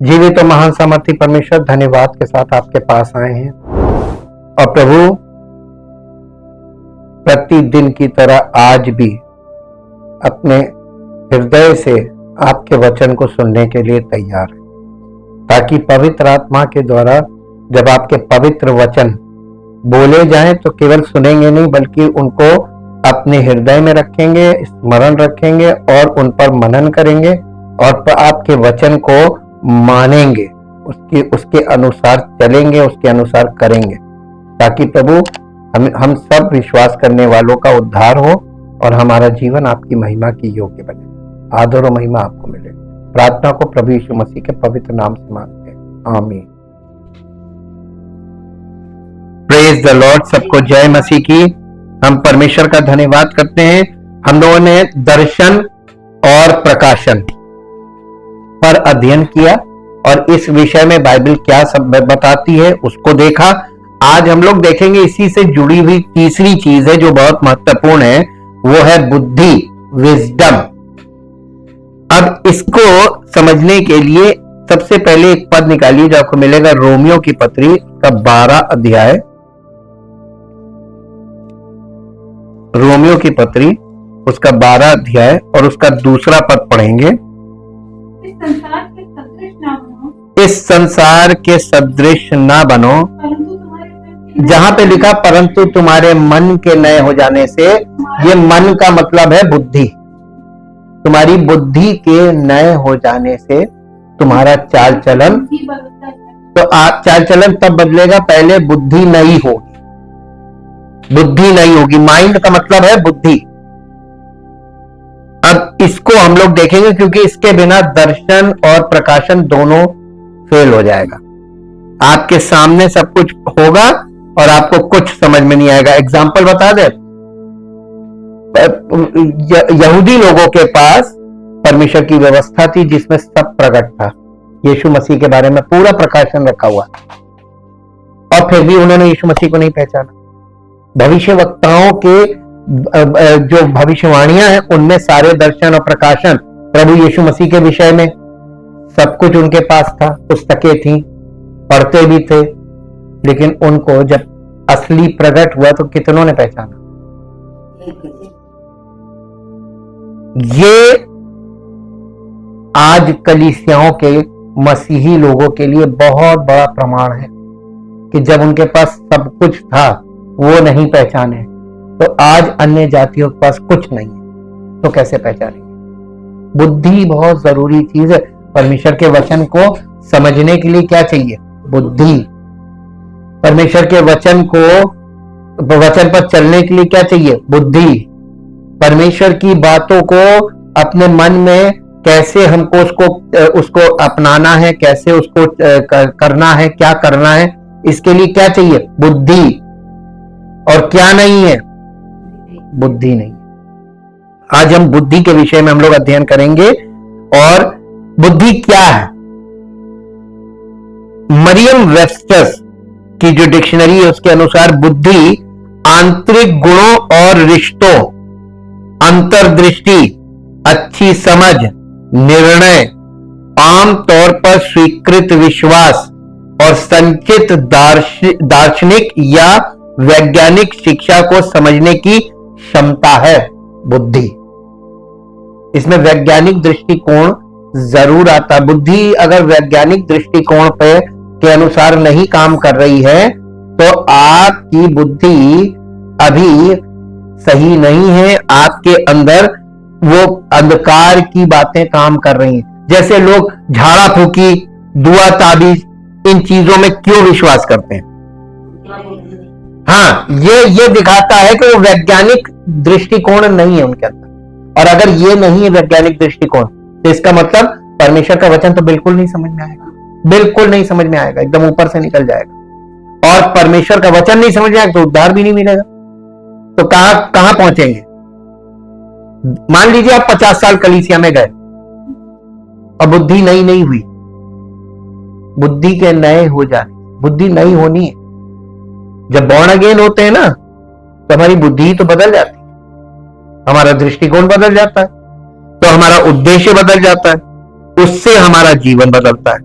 जीवित और महान सामर्थी परमेश्वर, धन्यवाद के साथ आपके पास आए हैं और प्रभु प्रतिदिन की तरह आज भी अपने हृदय से आपके वचन को सुनने के लिए तैयार है, ताकि पवित्र आत्मा के द्वारा जब आपके पवित्र वचन बोले जाएं तो केवल सुनेंगे नहीं, बल्कि उनको अपने हृदय में रखेंगे, स्मरण रखेंगे और उन पर मनन करेंगे और आपके वचन को मानेंगे, उसके अनुसार चलेंगे, उसके अनुसार करेंगे, ताकि प्रभु हम सब विश्वास करने वालों का उद्धार हो और हमारा जीवन आपकी महिमा की योग्य बने। आदर और महिमा आपको मिले। प्रार्थना को प्रभु यीशु मसीह के पवित्र नाम से मांगते हैं, आमीन। Praise the Lord. सबको जय मसीह की। हम परमेश्वर का धन्यवाद करते हैं। हम लोगों ने दर्शन और प्रकाशन पर अध्ययन किया और इस विषय में बाइबल क्या सब बताती है उसको देखा। आज हम लोग देखेंगे इसी से जुड़ी हुई तीसरी चीज है जो बहुत महत्वपूर्ण है, वो है बुद्धि, विजडम। अब इसको समझने के लिए सबसे पहले एक पद निकालिए जो आपको मिलेगा रोमियो की पत्री का 12 अध्याय। रोमियो की पत्री उसका 12 अध्याय और उसका दूसरा पद पढ़ेंगे। इस संसार के सदृश ना बनो, जहां पे लिखा परंतु तुम्हारे मन के नए हो जाने से, ये मन का मतलब है बुद्धि। तुम्हारी बुद्धि के नए हो जाने से तुम्हारा चाल चलन, तो चाल चलन तब बदलेगा, पहले बुद्धि नई होगी। बुद्धि नहीं होगी, माइंड का मतलब है बुद्धि। अब इसको हम लोग देखेंगे क्योंकि इसके बिना दर्शन और प्रकाशन दोनों फेल हो जाएगा। आपके सामने सब कुछ होगा और आपको कुछ समझ में नहीं आएगा। एग्जाम्पल बता दे, यहूदी लोगों के पास परमेश्वर की व्यवस्था थी जिसमें सब प्रकट था, यीशु मसीह के बारे में पूरा प्रकाशन रखा हुआ, और फिर भी उन्होंने यीशु मसीह को नहीं पहचाना। भविष्य वक्ताओं के जो भविष्यवाणियां हैं उनमें सारे दर्शन और प्रकाशन प्रभु यीशु मसीह के विषय में सब कुछ उनके पास था, पुस्तकें थी, पढ़ते भी थे, लेकिन उनको जब असली प्रकट हुआ तो कितनों ने पहचाना। ये आज कलीसियाओं के मसीही लोगों के लिए बहुत बड़ा प्रमाण है कि जब उनके पास सब कुछ था वो नहीं पहचाने, तो आज अन्य जातियों के पास कुछ नहीं है तो कैसे पहचानेंगे। बुद्धि बहुत जरूरी चीज है। परमेश्वर के वचन को समझने के लिए क्या चाहिए? बुद्धि। परमेश्वर के वचन पर चलने के लिए क्या चाहिए? बुद्धि। परमेश्वर की बातों को अपने मन में कैसे हमको उसको अपनाना है, कैसे उसको करना है, क्या करना है, इसके लिए क्या चाहिए? बुद्धि। और क्या नहीं है? बुद्धि नहीं। आज हम बुद्धि के विषय में हम लोग अध्ययन करेंगे। और बुद्धि क्या है? मरियम वेब्स्टर की जो डिक्शनरी है उसके अनुसार बुद्धि आंतरिक गुणों और रिश्तों, अंतर्दृष्टि, अच्छी समझ, निर्णय, आमतौर पर स्वीकृत विश्वास और संचित दार्शनिक या वैज्ञानिक शिक्षा को समझने की क्षमता है बुद्धि। इसमें वैज्ञानिक दृष्टिकोण जरूर आता। बुद्धि अगर वैज्ञानिक दृष्टिकोण के अनुसार नहीं काम कर रही है तो आपकी बुद्धि अभी सही नहीं है। आपके अंदर वो अंधकार की बातें काम कर रही हैं। जैसे लोग झाड़ा फूकी, दुआ ताबीज, इन चीजों में क्यों विश्वास करते हैं? हाँ, ये दिखाता है कि वो वैज्ञानिक दृष्टिकोण नहीं है उनके अंदर। और अगर ये नहीं है वैज्ञानिक दृष्टिकोण तो इसका मतलब परमेश्वर का वचन तो बिल्कुल नहीं समझ में आएगा, बिल्कुल नहीं समझ में आएगा, एकदम ऊपर से निकल जाएगा। और परमेश्वर का वचन नहीं समझ में आएगा तो उद्धार भी नहीं मिलेगा। तो कहां पहुंचेंगे? मान लीजिए आप 50 साल कलीसिया में गए और बुद्धि नई नहीं हुई। बुद्धि के नए हो जाने, बुद्धि नई होनी है। जब बॉर्न अगेन होते हैं ना तो हमारी बुद्धि तो बदल जाती है, हमारा दृष्टिकोण बदल जाता है, तो हमारा उद्देश्य बदल जाता है, उससे हमारा जीवन बदलता है।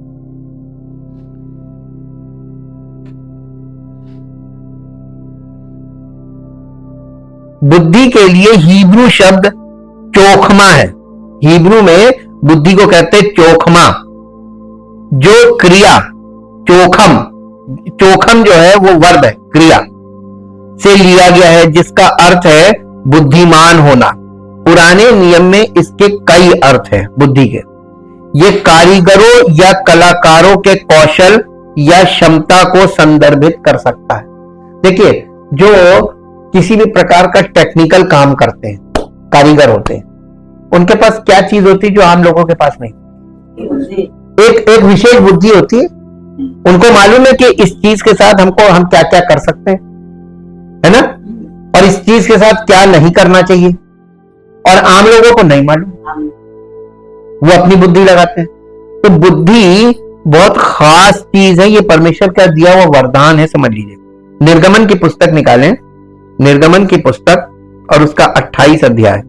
बुद्धि के लिए हिब्रू शब्द चोखमा है। हिब्रू में बुद्धि को कहते हैं चोखमा, जो क्रिया चोखम, चोखम जो है वो वर्ब है, क्रिया से लिया गया है, जिसका अर्थ है बुद्धिमान होना। पुराने नियम में इसके कई अर्थ हैं बुद्धि के। ये कारीगरों या कलाकारों के कौशल या क्षमता को संदर्भित कर सकता है। देखिए, जो किसी भी प्रकार का टेक्निकल काम करते हैं, कारीगर होते हैं, उनके पास क्या चीज होती है जो आम लोगों के पास नहीं? एक विशेष बुद्धि होती है। उनको मालूम है कि इस चीज के साथ हम क्या क्या कर सकते हैं, है ना, और इस चीज के साथ क्या नहीं करना चाहिए, और आम लोगों को नहीं मालूम, वो अपनी बुद्धि लगाते हैं। तो बुद्धि बहुत खास चीज है, ये परमेश्वर का दिया हुआ वरदान है, समझ लीजिए। निर्गमन की पुस्तक निकालें, निर्गमन की पुस्तक और उसका 28 अध्याय,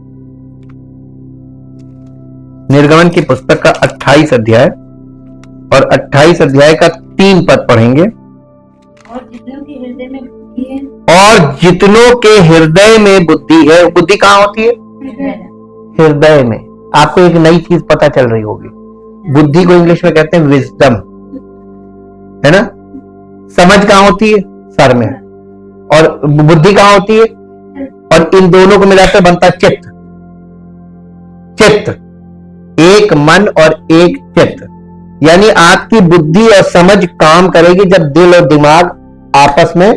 निर्गमन की पुस्तक का 28 अध्याय और 28 अध्याय का 3 पद पढ़ेंगे। और जितनों के हृदय में बुद्धि है, और जितनों के हृदय में बुद्धि है। बुद्धि कहां होती है? हृदय में। आपको एक नई चीज पता चल रही होगी, बुद्धि को इंग्लिश में कहते हैं विजडम, है ना। समझ कहां होती है? सर में। और बुद्धि कहां होती है? और इन दोनों को मिलाकर बनता चित्त। चित्त, एक मन और एक चित्त, यानी आपकी बुद्धि और समझ काम करेगी जब दिल और दिमाग आपस में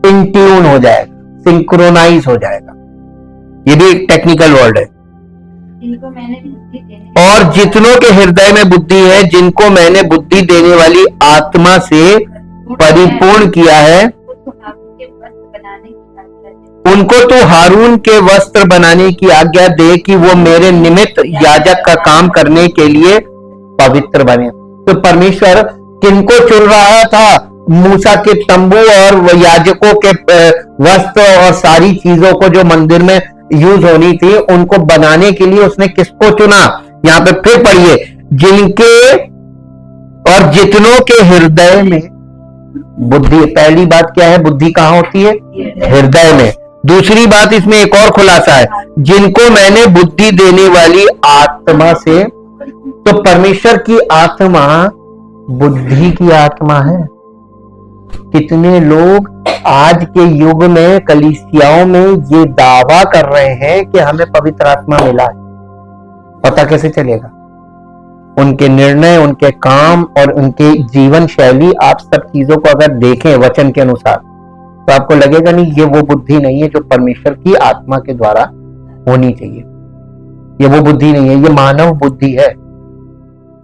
इन ट्यून हो जाएगा, सिंक्रोनाइज हो जाएगा। ये भी एक टेक्निकल वर्ड है। जिनको मैंने बुद्धि देने, और जितनों के हृदय में बुद्धि है, जिनको मैंने बुद्धि देने वाली आत्मा से परिपूर्ण किया है, उनको तो हारून के वस्त्र बनाने की आज्ञा दे कि वो मेरे निमित्त याजक का काम करने के लिए पवित्र बने। तो परमेश्वर किनको चुन रहा था? मूसा के तंबू और याजकों के वस्त्र और सारी चीजों को जो मंदिर में यूज होनी थी, उनको बनाने के लिए उसने किसको चुना? यहां पे फिर पढ़िए, जिनके और जितनों के हृदय में बुद्धि। पहली बात क्या है? बुद्धि कहां होती है? हृदय में। दूसरी बात इसमें एक और खुलासा है, जिनको मैंने बुद्धि देने वाली आत्मा से। तो परमेश्वर की आत्मा बुद्धि की आत्मा है। कितने लोग आज के युग में कलीसियाओं में ये दावा कर रहे हैं कि हमें पवित्र आत्मा मिला है। पता कैसे चलेगा? उनके निर्णय, उनके काम और उनके जीवन शैली, आप सब चीजों को अगर देखें वचन के अनुसार, तो आपको लगेगा नहीं ये वो बुद्धि नहीं है जो परमेश्वर की आत्मा के द्वारा होनी चाहिए। ये वो बुद्धि नहीं है, ये मानव बुद्धि है।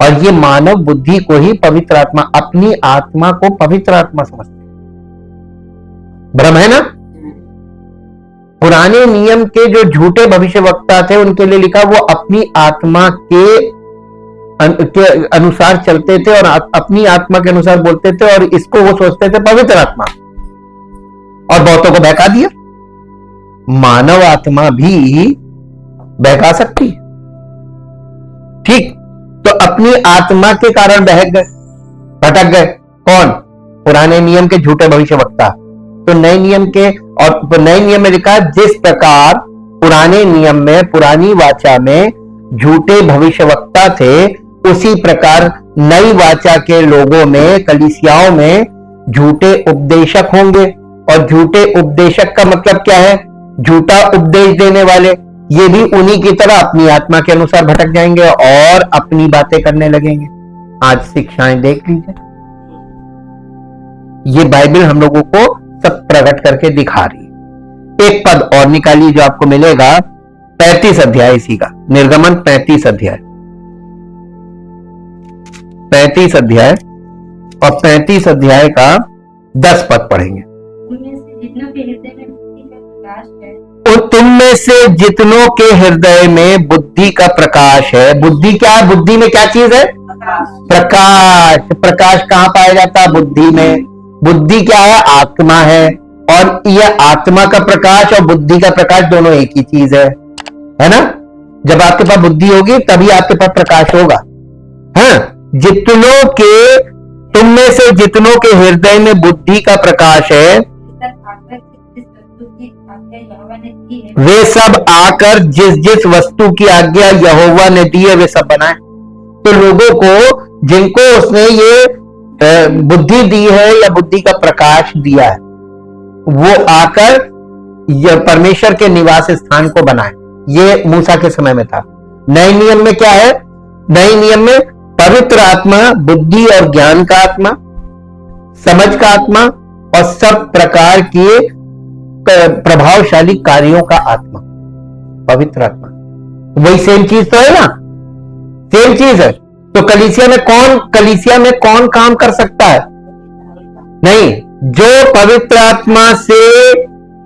और ये मानव बुद्धि को ही पवित्र आत्मा, अपनी आत्मा को पवित्र आत्मा समझते हैं। भ्रम है ना। पुराने नियम के जो झूठे भविष्यवक्ता थे, उनके लिए लिखा वो अपनी आत्मा के अनुसार चलते थे और अपनी आत्मा के अनुसार बोलते थे, और इसको वो सोचते थे पवित्र आत्मा, और बहुतों को बहका दिया। मानव आत्मा भी बहका सकती है, ठीक। तो अपनी आत्मा के कारण बहक गए, भटक गए। कौन? पुराने नियम के झूठे भविष्यवक्ता। तो नए नियम के, और नए नियम में लिखा, जिस प्रकार पुराने नियम में, पुरानी वाचा में झूठे भविष्यवक्ता थे, उसी प्रकार नई वाचा के लोगों में, कलीसियाओं में झूठे उपदेशक होंगे। और झूठे उपदेशक का मतलब क्या है? झूठा उपदेश देने वाले। ये भी उन्हीं की तरह अपनी आत्मा के अनुसार भटक जाएंगे और अपनी बातें करने लगेंगे। आज शिक्षाएं देख लीजिए, ये बाइबल हम लोगों को सब प्रकट करके दिखा रही है। एक पद और निकालिए जो आपको मिलेगा 35 अध्याय इसी का, निर्गमन 35 अध्याय, 35 अध्याय और 35 अध्याय का 10 पद पढ़ेंगे। तुम में से जितनों के हृदय में बुद्धि का प्रकाश है। बुद्धि क्या है? बुद्धि में क्या चीज है? प्रकाश। प्रकाश कहां पाया जाता है? बुद्धि में। बुद्धि क्या है? आत्मा है। और यह आत्मा का प्रकाश और बुद्धि का प्रकाश दोनों एक ही चीज है ना। जब आपके पास बुद्धि होगी तभी आपके पास प्रकाश होगा। हाँ, जितनों के, तुम में से जितनों के हृदय में बुद्धि का प्रकाश है, यहोवा ने दी है, वे सब आकर जिस जिस वस्तु की आज्ञा यहोवा ने दी है वे सब बनाए। तो लोगों को जिनको उसने ये बुद्धि दी है या बुद्धि का प्रकाश दिया है, वो आकर यह परमेश्वर के निवास स्थान को बनाए। ये मूसा के समय में था। नए नियम में क्या है? नए नियम में पवित्र आत्मा, बुद्धि और ज्ञान का आत्मा, समझ का आत्मा और सब प्रकार के प्रभावशाली कार्यों का आत्मा, पवित्र आत्मा। वही सेम चीज तो है ना, सेम चीज है। तो कलीसिया में कौन काम कर सकता है? नहीं, जो पवित्र आत्मा से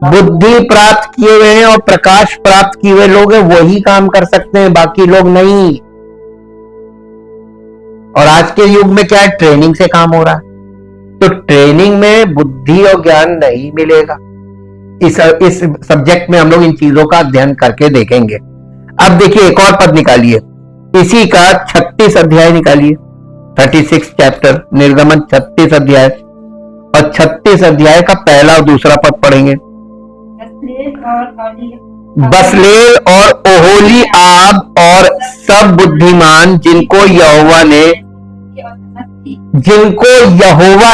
बुद्धि प्राप्त किए हुए हैं और प्रकाश प्राप्त किए हुए लोग हैं वही काम कर सकते हैं, बाकी लोग नहीं। और आज के युग में क्या है? ट्रेनिंग से काम हो रहा है। तो ट्रेनिंग में बुद्धि और ज्ञान नहीं मिलेगा। इस सब्जेक्ट में हम लोग इन चीजों का अध्ययन करके देखेंगे। अब देखिए एक और पद निकालिए, इसी का 36 अध्याय निकालिए, 36 चैप्टर, निर्गमन 36 अध्याय और 36 अध्याय का पहला और दूसरा पद पढ़ेंगे। बसलेल और ओहोलीआब और सब बुद्धिमान जिनको यहोवा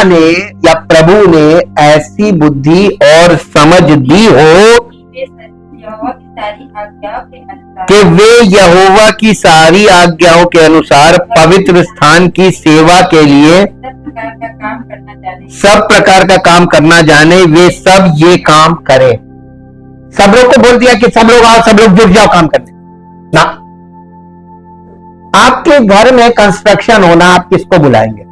ने या प्रभु ने ऐसी बुद्धि और समझ दी हो कि वे यहोवा की सारी आज्ञाओं के अनुसार पवित्र स्थान की सेवा के लिए सब प्रकार का काम करना जाने, वे सब ये काम करें। सब लोग को बोल दिया कि सब लोग आओ, सब लोग जुट जाओ काम करने ना। आपके घर में कंस्ट्रक्शन होना, आप किसको बुलाएंगे?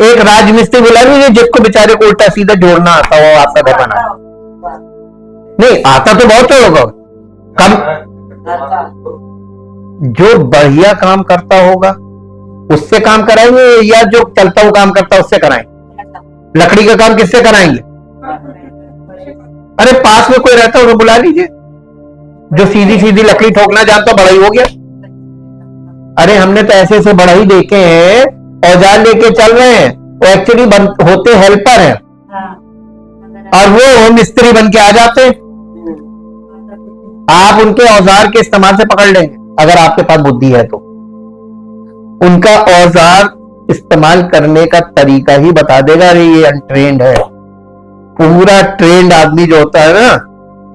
एक राजमिस्त्री बुला लीजिए जिसको बेचारे को उल्टा सीधा जोड़ना आता हो, आपका घर बना। नहीं आता तो बहुत होगा, कम। जो बढ़िया काम करता होगा उससे काम कराएंगे या जो चलता हुआ काम करता है उससे कराएंगे? लकड़ी का काम किससे कराएंगे? अरे पास में कोई रहता हो तो बुला लीजिए, जो सीधी सीधी लकड़ी ठोकना जानता, बढ़ई हो गया। अरे हमने तो ऐसे ऐसे बढ़ई देखे हैं, औजार लेके चल रहे हैं, वो एक्चुअली होते हेल्पर हैं और वो मिस्त्री बन के आ जाते हैं। आप उनके औजार के इस्तेमाल से पकड़ लेंगे अगर आपके पास बुद्धि है तो। उनका औजार इस्तेमाल करने का तरीका ही बता देगा, अरे ये अनट्रेंड है। पूरा ट्रेंड आदमी जो होता है ना,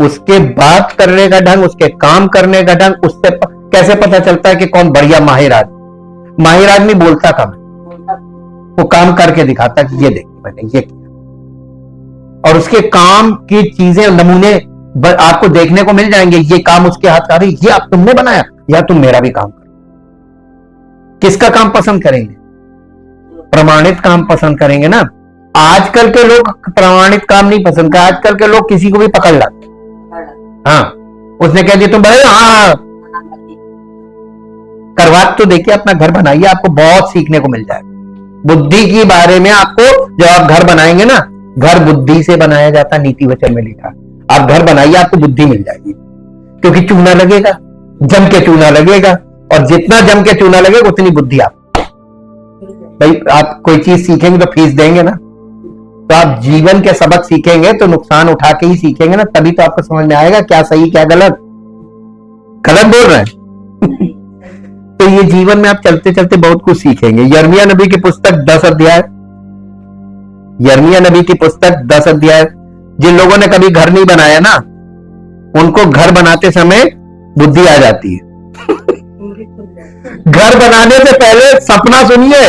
उसके बात करने का ढंग, उसके काम करने का ढंग, उससे कैसे पता चलता है कि कौन बढ़िया माहिर आदमी। माहिर आदमी बोलता कम है, वो काम करके दिखाता कि ये देखिए मैंने ये किया, और उसके काम की चीजें, नमूने आपको देखने को मिल जाएंगे। ये काम उसके हाथ का, ये आप तुमने बनाया या तुम मेरा भी काम करो। किसका काम पसंद करेंगे? प्रमाणित काम पसंद करेंगे ना। आजकल के लोग प्रमाणित काम नहीं पसंद करते। आजकल के लोग किसी को भी पकड़ लाते। हाँ, उसने कह दिया तुम बड़े, हाँ करवा तो देखिए, अपना घर बनाइए, आपको बहुत सीखने को मिल जाएगा बुद्धि के बारे में। आपको जब आप घर बनाएंगे ना, घर बुद्धि से बनाया जाता, नीति वचन में लिखा। आप घर बनाइए, आपको बुद्धि मिल जाएगी, क्योंकि चूना लगेगा, जम के चूना लगेगा, और जितना जम के चूना लगेगा उतनी बुद्धि आप। भाई आप कोई चीज सीखेंगे तो फीस देंगे ना, तो आप जीवन के सबक सीखेंगे तो नुकसान उठा के ही सीखेंगे ना, तभी तो आपको समझ में आएगा क्या सही क्या गलत। गलत बोल रहे हैं तो ये जीवन में आप चलते चलते बहुत कुछ सीखेंगे। यिर्मयाह नबी की पुस्तक 10 अध्याय, यिर्मयाह नबी की पुस्तक 10 अध्याय। जिन लोगों ने कभी घर नहीं बनाया ना, उनको घर बनाते समय बुद्धि आ जाती है घर बनाने से पहले सपना सुनिए,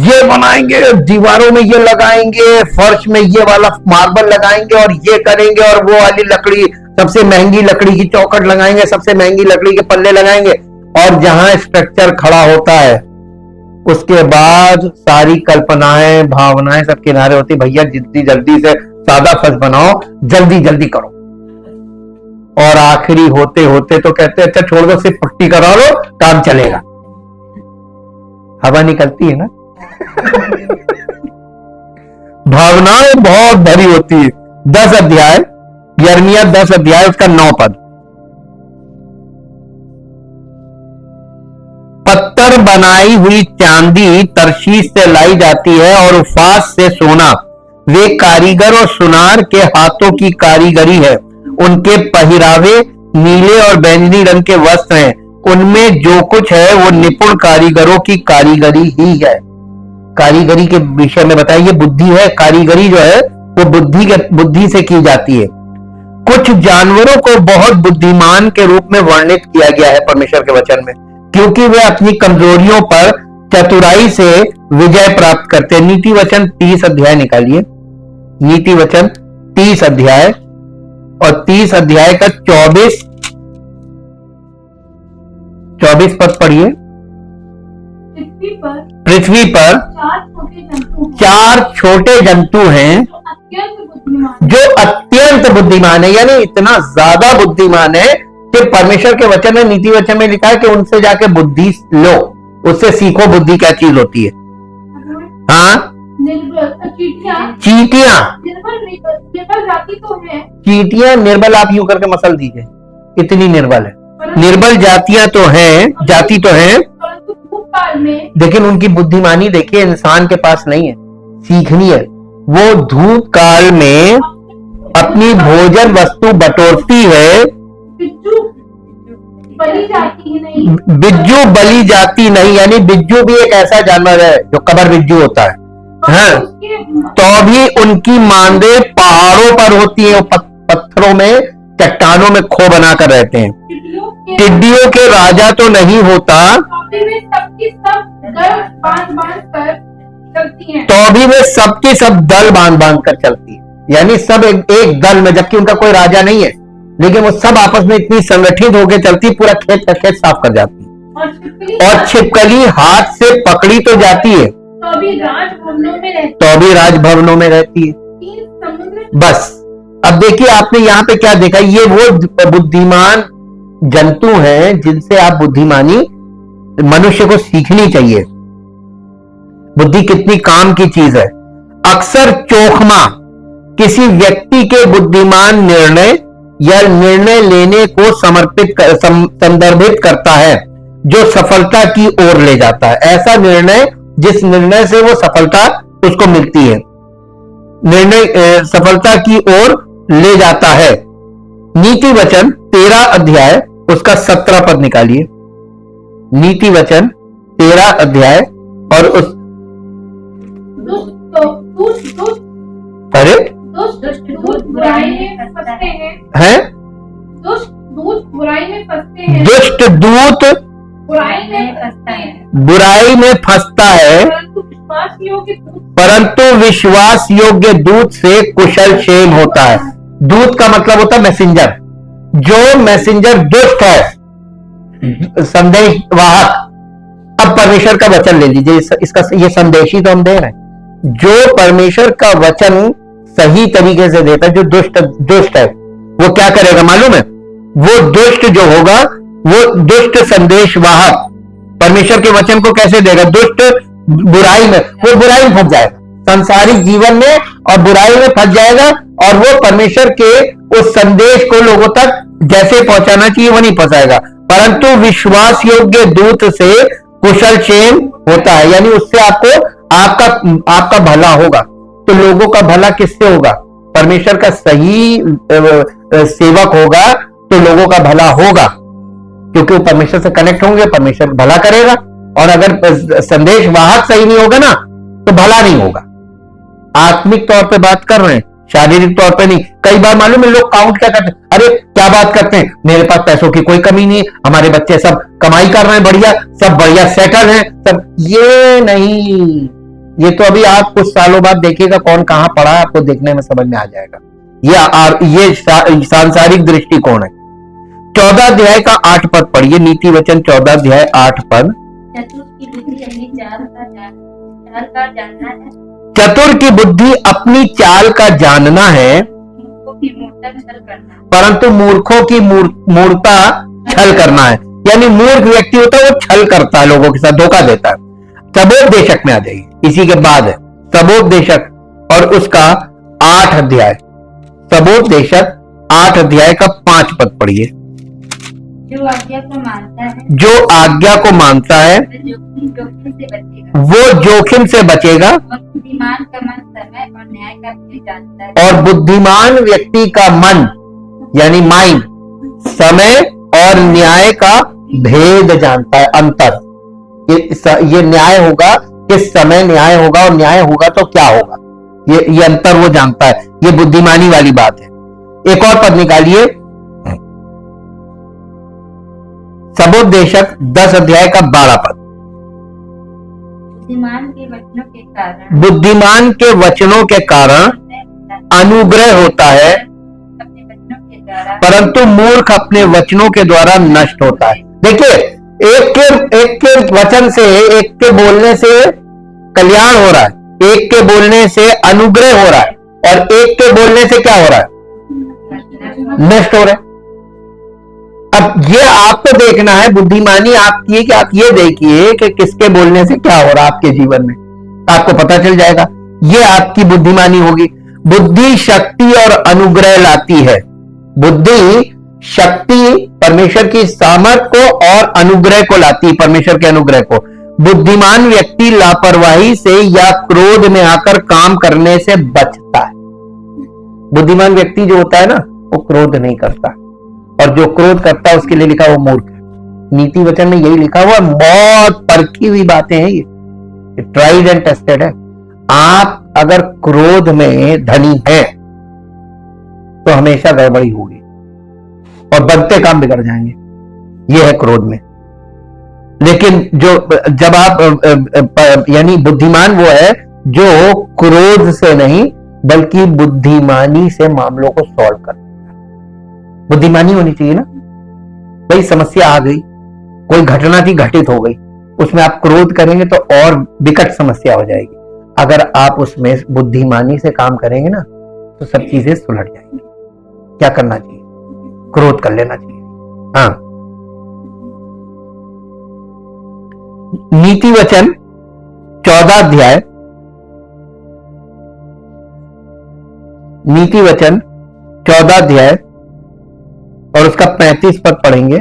ये बनाएंगे, दीवारों में ये लगाएंगे, फर्श में ये वाला मार्बल लगाएंगे, और ये करेंगे, और वो वाली लकड़ी, सबसे महंगी लकड़ी की चौखट लगाएंगे, सबसे महंगी लकड़ी के पल्ले लगाएंगे, और जहां स्ट्रक्चर खड़ा होता है उसके बाद सारी कल्पनाएं, भावनाएं सब किनारे होती। भैया जितनी जल्दी से सादा फर्श बनाओ, जल्दी जल्दी करो, और आखिरी होते होते तो कहते अच्छा छोड़ दो, सिर्फ पट्टी करा लो, काम चलेगा। हवा निकलती है ना भावनाएं बहुत भरी होती है। 10 अध्याय, यिर्मयाह 10 अध्याय, उसका 9 पद। पत्थर बनाई हुई चांदी तरशीश से लाई जाती है, और उफास से सोना वे कारीगर और सुनार के हाथों की कारीगरी है। उनके पहिरावे नीले और बैंगनी रंग के वस्त्र हैं। उनमें जो कुछ है वो निपुण कारीगरों की कारीगरी ही है। कारीगरी के विषय में बताइए, ये बुद्धि है। कारीगरी जो है वो बुद्धि से की जाती है। कुछ जानवरों को बहुत बुद्धिमान के रूप में वर्णित किया गया है परमेश्वर के वचन में, क्योंकि वे अपनी कमजोरियों पर चतुराई से विजय प्राप्त करते हैं। नीति वचन 30 अध्याय निकालिए। नीति वचन 30 अध्याय और 30 अध्याय का 24 पद पढ़िए। पृथ्वी पर 4 छोटे जंतु हैं जो अत्यंत बुद्धिमान है, यानी इतना ज्यादा बुद्धिमान है कि परमेश्वर के वचन में, नीति वचन में लिखा है कि उनसे जाके बुद्धि लो, उससे सीखो बुद्धि क्या चीज होती है। हाँ, चींटियां निर्बल जाति तो है। चींटियां निर्बल, आप यूं करके मसल दीजिए, इतनी निर्बल है। निर्बल जातियां तो हैं, जाति तो है, लेकिन उनकी बुद्धिमानी देखिए इंसान के पास नहीं है, सीखनी है। वो धूप काल में अपनी भोजन वस्तु बटोरती है। बिज्जू बली जाती नहीं, यानी बिज्जू भी एक ऐसा जानवर है जो कबर बिज्जू होता है। हाँ, तो भी उनकी मांदे पहाड़ों पर होती है, पत्थरों में, चट्टानों में खो बनाकर रहते हैं। टिड्डियों के राजा तो नहीं होता, तो भी वे सबकी सब दल बांध कर चलती है, यानी सब एक दल में, जबकि उनका कोई राजा नहीं है, लेकिन वो सब आपस में इतनी संगठित होकर चलती, पूरा खेत का खेत साफ कर जाती है। और छिपकली हाथ से पकड़ी तो जाती है, तो भी राजभवनों में रहती है। बस अब देखिए आपने यहाँ पे क्या देखा, ये वो बुद्धिमान जंतु हैं जिनसे आप बुद्धिमानी मनुष्य को सीखनी चाहिए। बुद्धि कितनी काम की चीज है। अक्सर चोखमा किसी व्यक्ति के बुद्धिमान निर्णय या निर्णय लेने को संदर्भित करता है जो सफलता की ओर ले जाता है। ऐसा निर्णय जिस निर्णय से वो सफलता उसको मिलती है, निर्णय सफलता की ओर ले जाता है। नीति वचन 13 अध्याय उसका 17 पद निकालिए। नीति वचन 13 अध्याय और उस अरे बुराई में फंसते हैं, दुष्ट दूत बुराई में फंसते हैं, दुष्ट दूत बुराई में फंसता है, परंतु विश्वास योग्य दूत से कुशल क्षेम होता है। दूत का मतलब होता है मैसेंजर। जो मैसेंजर दुष्ट है, संदेश वाहक। अब परमेश्वर का वचन ले लीजिए, इसका ये संदेश ही तो हम दे रहे हैं। जो परमेश्वर का वचन सही तरीके से देता है, जो दुष्ट है, वो क्या करेगा मालूम है? वो दुष्ट जो होगा, वो दुष्ट संदेश वाहक परमेश्वर के वचन को कैसे देगा? दुष्ट बुराई में, वो बुराई में फंस जाएगा, संसारिक जीवन में और बुराई में फंस जाएगा, और वो परमेश्वर के उस संदेश को लोगों तक जैसे पहुंचाना चाहिए वो नहीं पहुंचाएगा। परंतु विश्वास योग्य दूत से कुशल क्षेम होता है, यानी उससे आपका भला होगा। तो लोगों का भला किससे होगा? परमेश्वर का सही सेवक होगा तो लोगों का भला होगा, क्योंकि वो परमेश्वर से कनेक्ट होंगे, परमेश्वर भला करेगा। और अगर संदेश वाहक सही नहीं होगा ना, तो भला नहीं होगा। आत्मिक तौर पे बात कर रहे हैं, शारीरिक तौर पे नहीं। कई बार मालूम है लोग काउंट क्या करते हैं, अरे क्या बात करते हैं, मेरे पास पैसों की कोई कमी नहीं है, हमारे बच्चे सब कमाई कर रहे हैं, बढ़िया, सब बढ़िया सेटल हैं, सब। ये नहीं, ये तो अभी आप कुछ सालों बाद देखिएगा कौन कहां पड़ा है, आपको देखने में समझ में आ जाएगा। ये सांसारिक दृष्टिकोण है। 14 अध्याय का 8 पद पढ़िए। नीति वचन 14 अध्याय 8 पद। चतुर की बुद्धि अपनी चाल का जानना है, परंतु मूर्खों की मूर्खता छल करना है। यानी मूर्ख व्यक्ति होता है वो छल करता है, लोगों के साथ धोखा देता है। सबोपदेशक में आ जाइए, इसी के बाद है सबोपदेशक और उसका 8 अध्याय। सबोपदेशक 8 अध्याय का 5 पद पढ़िए। जो आज्ञा को मानता है, वो जोखिम से बचेगा बुद्धिमान का मन समय और न्याय का भेद जानता है। और बुद्धिमान व्यक्ति का मन यानी माइंड समय और न्याय का भेद जानता है, अंतर। ये न्याय होगा, किस समय न्याय होगा और न्याय होगा तो क्या होगा, ये अंतर वो जानता है। ये बुद्धिमानी वाली बात है। एक और पद निकालिए, सबोपदेशक 10 अध्याय का 12 पद। बुद्धिमान के वचनों के कारण, बुद्धिमान के वचनों के कारण अनुग्रह होता है, अपने वचनों के द्वारा, परंतु मूर्ख अपने वचनों के द्वारा नष्ट होता है। देखिए, एक के वचन से, एक के बोलने से कल्याण हो रहा है, एक के बोलने से अनुग्रह हो रहा है, और एक के बोलने से क्या हो रहा है, नष्ट हो रहा है। अब ये आपको देखना है, बुद्धिमानी आपकी है कि आप ये देखिए कि किसके बोलने से क्या हो रहा है आपके जीवन में, आपको पता चल जाएगा। ये आपकी बुद्धिमानी होगी। बुद्धि शक्ति और अनुग्रह लाती है। बुद्धि शक्ति परमेश्वर की सामर्थ को और अनुग्रह को लाती है, परमेश्वर के अनुग्रह को। बुद्धिमान व्यक्ति लापरवाही से या क्रोध में आकर काम करने से बचता है। बुद्धिमान व्यक्ति जो होता है ना, वो क्रोध नहीं करता, और जो क्रोध करता है उसके लिए लिखा हुआ मूर्ख है। नीति वचन में यही लिखा हुआ, बहुत परखी हुई बातें हैं ये, ट्राइड एंड टेस्टेड है। आप अगर क्रोध में धनी हैं तो हमेशा गड़बड़ी होगी और बनते काम बिगड़ जाएंगे। ये है क्रोध में। लेकिन जब आप यानी बुद्धिमान वो है जो क्रोध से नहीं बल्कि बुद्धिमानी से मामलों को सॉल्व करता है। बुद्धिमानी होनी चाहिए ना भाई। समस्या आ गई, कोई घटना थी, घटित हो गई, उसमें आप क्रोध करेंगे तो और विकट समस्या हो जाएगी। अगर आप उसमें बुद्धिमानी से काम करेंगे ना तो सब चीजें सुलझ जाएंगी। क्या करना चाहिए? क्रोध कर लेना चाहिए। हाँ, नीति वचन 14 अध्याय, नीति वचन 14 अध्याय और उसका 35 पद पढ़ेंगे।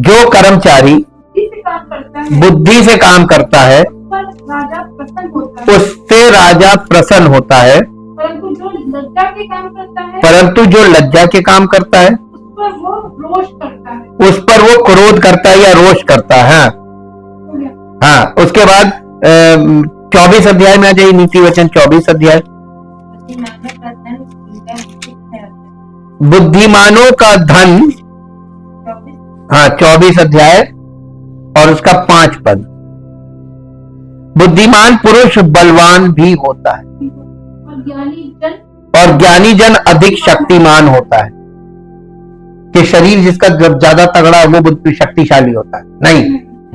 जो कर्मचारी बुद्धि से काम करता है उससे राजा प्रसन्न होता है, परंतु जो लज्जा के काम करता है, परंतु जो लज्जा के काम करता है उस पर वो रोष करता है, उस पर वो क्रोध करता है या रोष करता है। हाँ, उसके बाद 24 अध्याय में आ जाइए, नीति वचन 24 अध्याय। बुद्धिमानों का धन, हाँ 24 अध्याय और उसका 5 पद। बुद्धिमान पुरुष बलवान भी होता है और ज्ञानी जन अधिक शक्तिमान होता है। कि शरीर जिसका ज्यादा तगड़ा है वो शक्तिशाली होता है, नहीं,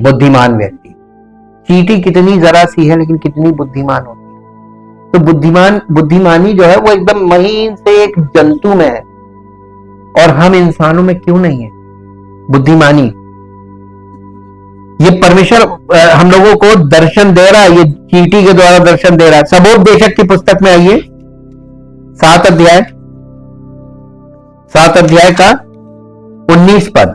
बुद्धिमान व्यक्ति। चींटी कितनी जरा सी है लेकिन कितनी बुद्धिमान होती है। तो बुद्धिमानी जो है वो एकदम महीन से एक जंतु में है, और हम इंसानों में क्यों नहीं है बुद्धिमानी। ये परमेश्वर हम लोगों को दर्शन दे रहा है, ये चींटी के द्वारा दर्शन दे रहा है। सबोपदेशक की पुस्तक में आइए, 7 अध्याय का 19 पद।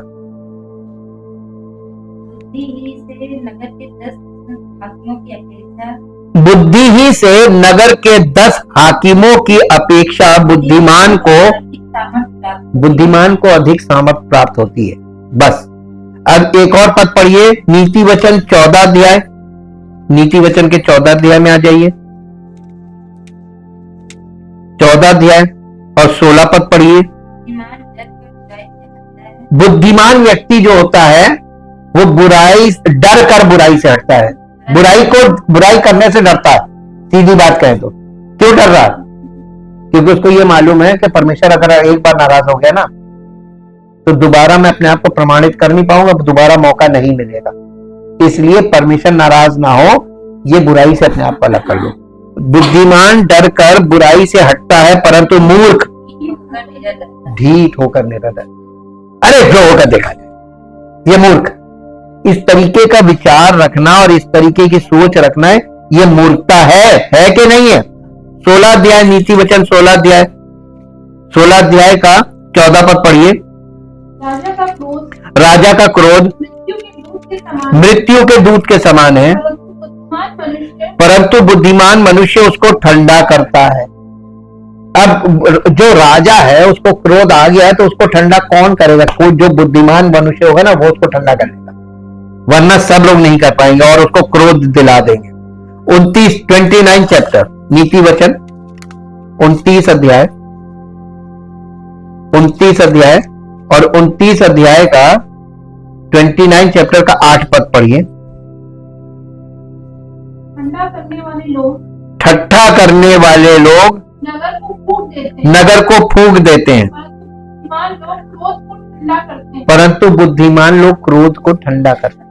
बुद्धि ही से नगर के 10 हाकिमों की अपेक्षा बुद्धिमान को अधिक सामर्थ प्राप्त होती है। बस। अब एक और पद पढ़िए, नीति वचन 14 अध्याय, नीति वचन के 14 अध्याय में आ जाइए। 14 अध्याय और 16 पद पढ़िए। बुद्धिमान व्यक्ति जो होता है वो डर कर बुराई से हटता है। बुराई करने से डरता है। सीधी बात कहें तो क्यों डर रहा? क्योंकि उसको ये मालूम है कि परमेश्वर अगर एक बार नाराज हो गया ना तो दोबारा मैं अपने आप को प्रमाणित कर नहीं पाऊंगा, दोबारा मौका नहीं मिलेगा। इसलिए परमेश्वर नाराज ना हो, ये बुराई से अपने आप को अलग कर लो। बुद्धिमान डर कर बुराई से हटता है, परंतु मूर्ख ढीठ होकर निडर। अरे जो होकर देखा जाए। ये मूर्ख, इस तरीके का विचार रखना और इस तरीके की सोच रखना है, ये मूर्खता है कि नहीं है? 16 अध्याय, नीति वचन 16 अध्याय का 14 पद पढ़िए। राजा का क्रोध के समान, मृत्यु के दूत के समान है, परंतु बुद्धिमान मनुष्य उसको ठंडा करता है। अब जो राजा है उसको क्रोध आ गया है तो उसको ठंडा कौन करेगा? कोई जो बुद्धिमान मनुष्य होगा ना वो उसको ठंडा करेगा, वरना सब लोग नहीं कर पाएंगे और उसको क्रोध दिला देंगे। 29 चैप्टर नीति वचन 29 अध्याय और 29 अध्याय का 29 चैप्टर का 8 पद पढ़िए। ठट्ठा करने वाले लोग नगर को फूंक देते हैं, परंतु बुद्धिमान लोग क्रोध को ठंडा करते हैं।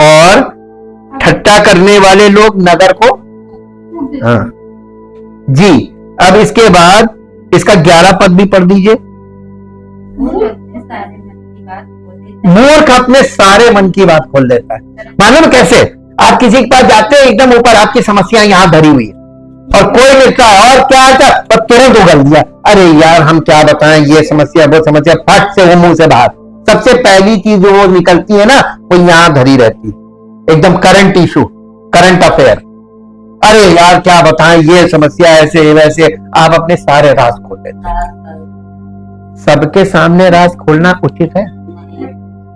और ठट्ठा करने वाले लोग नगर को, हाँ जी। अब इसके बाद इसका 11 पद भी पढ़ दीजिए। मूर्ख अपने सारे मन की बात खोल देता है। मालूम कैसे? आप किसी के पास जाते हैं, एकदम ऊपर आपकी समस्या यहां धरी हुई है और कोई मिलता है और क्या आता है तुरंत उगल दिया, अरे यार हम क्या बताएं, ये समस्या वो समस्या, फट से वो मुंह से बाहर। सबसे पहली चीज जो वो निकलती है ना वो यहां धरी रहती है, एकदम करंट इशू, करंट अफेयर। अरे यार क्या बताएं, ये समस्या ऐसे वैसे, आप अपने सारे राज खोल देते हैं। सबके सामने राज खोलना उचित है?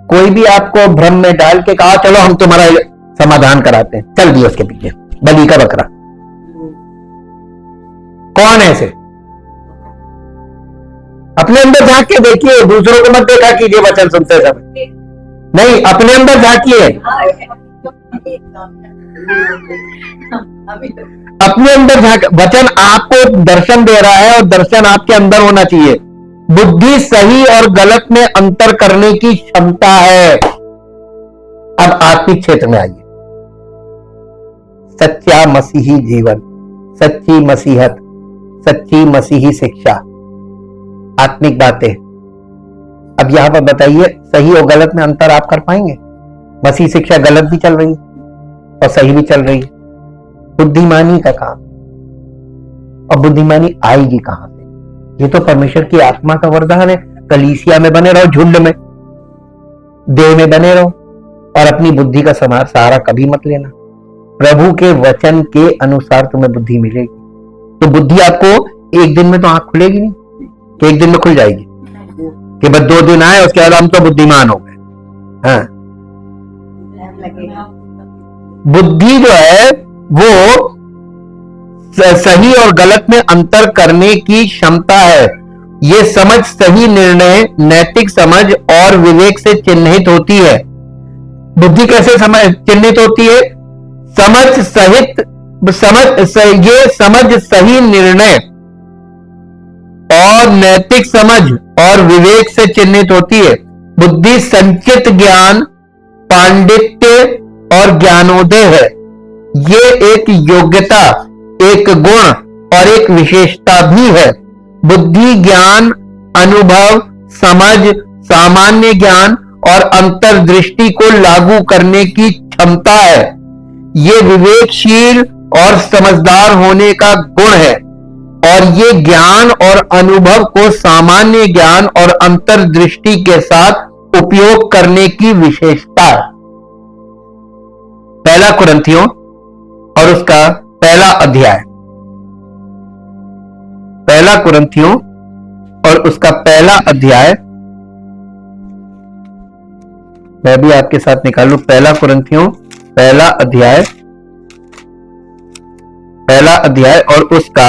कोई भी आपको भ्रम में डाल के कहा चलो हम तुम्हारा समाधान कराते हैं, चल दिया उसके पीछे बलि का बकरा। कौन ऐसे? अपने अंदर झांक के देखिए, दूसरों को मत देखा कीजिए वचन सुनते समय, नहीं अपने अंदर झांकिए। अपने अंदर झांक, वचन आपको दर्शन दे रहा है और दर्शन आपके अंदर होना चाहिए। बुद्धि सही और गलत में अंतर करने की क्षमता है। अब आत्मिक क्षेत्र में आइए। सच्चा मसीही जीवन, सच्ची मसीहत, सच्ची मसीही शिक्षा, आत्मिक बातें। अब यहां पर बताइए सही और गलत में अंतर आप कर पाएंगे? मसीह शिक्षा गलत भी चल रही है और सही भी चल रही है। बुद्धिमानी का काम, और बुद्धिमानी आएगी कहां से? ये तो परमेश्वर की आत्मा का वरदान है। कलीसिया में बने रहो, झुंड में, देह में बने रहो और अपनी बुद्धि का सहारा कभी मत लेना। प्रभु के वचन के अनुसार तुम्हें बुद्धि मिलेगी। तो बुद्धि आपको एक दिन में तो आंख खुलेगी नहीं कि एक दिन में खुल जाएगी कि बस 2 दिन आए उसके बाद हम तो बुद्धिमान हो गए। हाँ, बुद्धि जो है वो सही और गलत में अंतर करने की क्षमता है। ये समझ सही निर्णय, नैतिक समझ और विवेक से चिन्हित होती है। बुद्धि कैसे चिन्हित होती है? ये समझ सही निर्णय और नैतिक समझ और विवेक से चिन्हित होती है। बुद्धि संचित ज्ञान, पांडित्य और ज्ञानोदय है। ये एक योग्यता, एक गुण और एक विशेषता भी है। बुद्धि ज्ञान, अनुभव, समझ, सामान्य ज्ञान और अंतर्दृष्टि को लागू करने की क्षमता है। ये विवेकशील और समझदार होने का गुण है और ये ज्ञान और अनुभव को सामान्य ज्ञान और अंतर्दृष्टि के साथ उपयोग करने की विशेषता है। पहला कुरिन्थियों और उसका पहला अध्याय, पहला कुरिन्थियों और उसका पहला अध्याय, मैं भी आपके साथ निकालूं। पहला कुरिन्थियों पहला अध्याय और उसका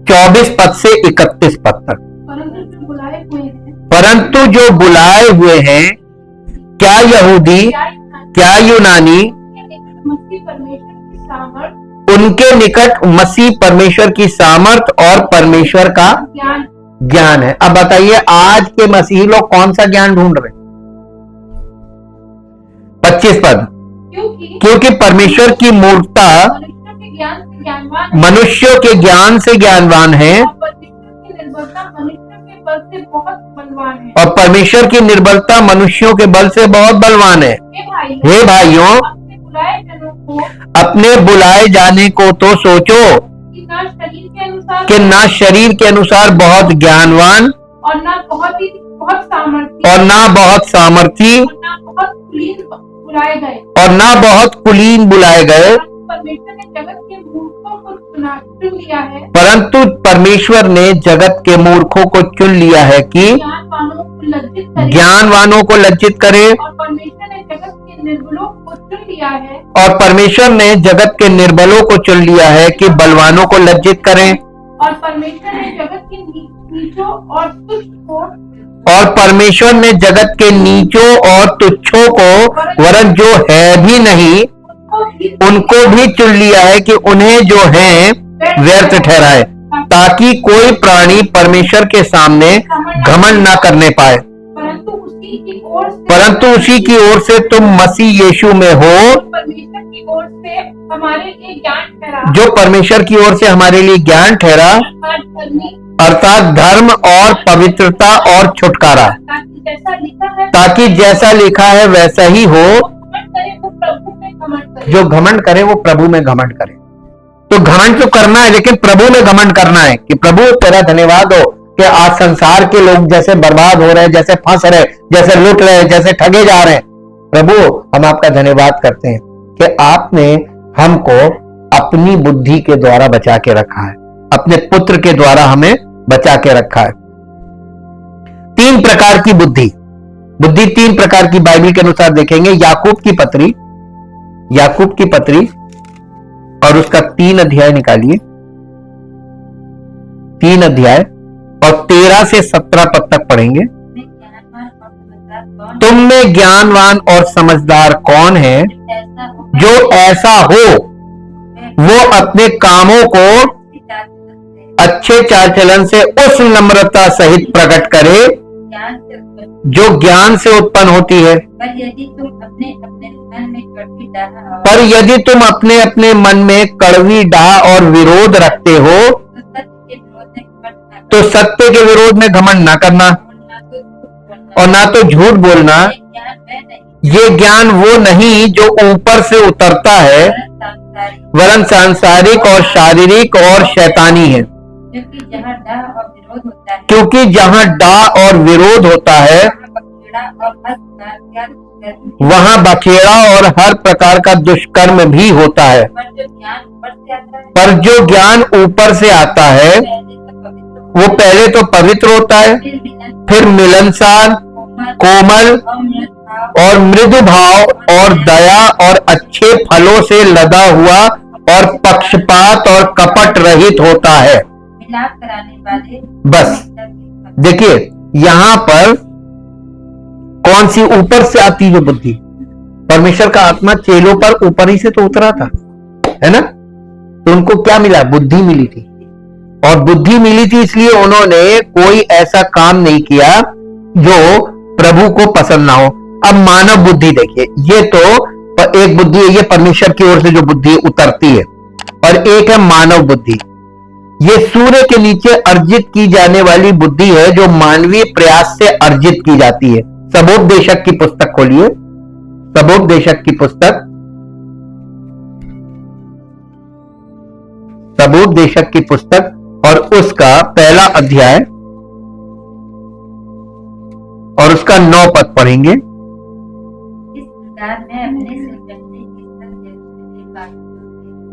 24 पद से 31 पद तक। परंतु जो बुलाए हुए हैं, क्या यहूदी क्या यूनानी, उनके निकट मसीह परमेश्वर की सामर्थ और परमेश्वर का ज्ञान है। अब बताइए आज के मसीही लोग कौन सा ज्ञान ढूंढ रहे? 25 पद, क्योंकि परमेश्वर की मूर्खता मनुष्यों के ज्ञान से ज्ञानवान है और परमेश्वर की निर्बलता मनुष्यों के बल से बहुत बलवान है। हे भाइयों, अपने बुलाए जाने को तो सोचो कि ना शरीर के अनुसार बहुत ज्ञानवान और ना बहुत सामर्थी और ना बहुत सामर्थी और ना बहुत कुलीन बुलाए गए, और ना बहुत कुलीन बुलाए गए, परमेश्वर ने जगत के मूर्खों को चुन लिया है, परंतु परमेश्वर ने जगत के मूर्खों को चुन लिया है कि ज्ञानवानों को लज्जित करे, ज्ञानवानों को लज्जित करे, और परमेश्वर ने जगत के निर्बलों को चुन लिया है, और परमेश्वर ने जगत के निर्बलों को चुन लिया है कि बलवानों को लज्जित करें, और परमेश्वर ने जगत के नीचों और तुच्छ को, और परमेश्वर ने जगत के नीचों और तुच्छों को वरन जो है भी नहीं उनको भी चुन लिया है कि उन्हें जो है व्यर्थ ठहराए, ताकि कोई प्राणी परमेश्वर के सामने घमंड न करने पाए। परंतु उसी की ओर से तुम मसीह यीशु में हो, परमेश्वर की ओर से हमारे लिए ज्ञान ठहरा, जो परमेश्वर की ओर से हमारे लिए ज्ञान ठहरा, अर्थात धर्म और पवित्रता और छुटकारा, ताकि जैसा लिखा है वैसा ही हो, जो घमंड करे वो प्रभु में घमंड करे। तो घमंड तो करना है, लेकिन प्रभु में घमंड करना है कि प्रभु तेरा धन्यवाद हो कि आज संसार के लोग जैसे बर्बाद हो रहे हैं, जैसे फंस रहे, जैसे लूट रहे हैं, जैसे ठगे जा रहे हैं, प्रभु हम आपका धन्यवाद करते हैं कि आपने हमको अपनी बुद्धि के द्वारा बचा के रखा है, अपने पुत्र के द्वारा हमें बचा के रखा है। 3 प्रकार की बुद्धि 3 प्रकार की बाइबल के अनुसार देखेंगे। याकूब की पत्री और उसका 3 अध्याय निकालिए, 3 अध्याय और 13 से 17 पद तक पढ़ेंगे। तुम में ज्ञानवान और समझदार कौन है, जो ऐसा हो वो अपने कामों को अच्छे चाल चलन से उस नम्रता सहित प्रकट करे जो ज्ञान से उत्पन्न होती है। पर यदि तुम अपने अपने मन में कड़वी डाह और विरोध रखते हो तो सत्य के विरोध में घमंड ना करना और ना तो झूठ बोलना। ये ज्ञान वो नहीं जो ऊपर से उतरता है, वरन सांसारिक और शारीरिक और शैतानी है। क्योंकि जहाँ डाह और विरोध होता है वहाँ बखेड़ा और हर प्रकार का दुष्कर्म भी होता है। पर जो ज्ञान ऊपर से आता है वो पहले तो पवित्र होता है, फिर मिलनसार, कोमल और मृदु भाव और दया और अच्छे फलों से लदा हुआ और पक्षपात और कपट रहित होता है। बस देखिए यहां पर कौन सी ऊपर से आती जो बुद्धि, परमेश्वर का आत्मा चेलों पर ऊपर ही से तो उतरा था, है ना। तो उनको क्या मिला, बुद्धि मिली थी, और बुद्धि मिली थी इसलिए उन्होंने कोई ऐसा काम नहीं किया जो प्रभु को पसंद ना हो। अब मानव बुद्धि देखिए, ये तो एक बुद्धि है, ये परमेश्वर की ओर से जो बुद्धि उतरती है, और एक है मानव बुद्धि। ये सूर्य के नीचे अर्जित की जाने वाली बुद्धि है जो मानवीय प्रयास से अर्जित की जाती है। सबोपदेशक की पुस्तक खोलिए, सबोपदेशक की पुस्तक, सबोपदेशक की पुस्तक और उसका 1 अध्याय और उसका 9 पद पढ़ेंगे।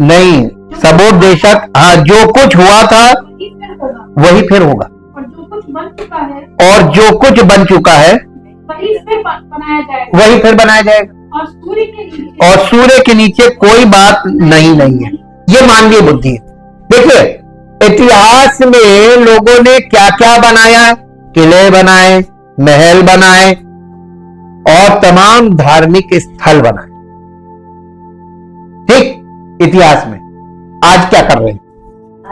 नहीं, सबोपदेशक, हाँ, जो कुछ हुआ था वही फिर होगा, और जो कुछ बन चुका है वही फिर बनाया जाएगा, और सूर्य के नीचे कोई बात नहीं है। ये मानवीय बुद्धि है। देखिए इतिहास में लोगों ने क्या क्या बनाया, किले बनाए, महल बनाए और तमाम धार्मिक स्थल बनाए, ठीक। इतिहास में आज क्या कर रहे हैं,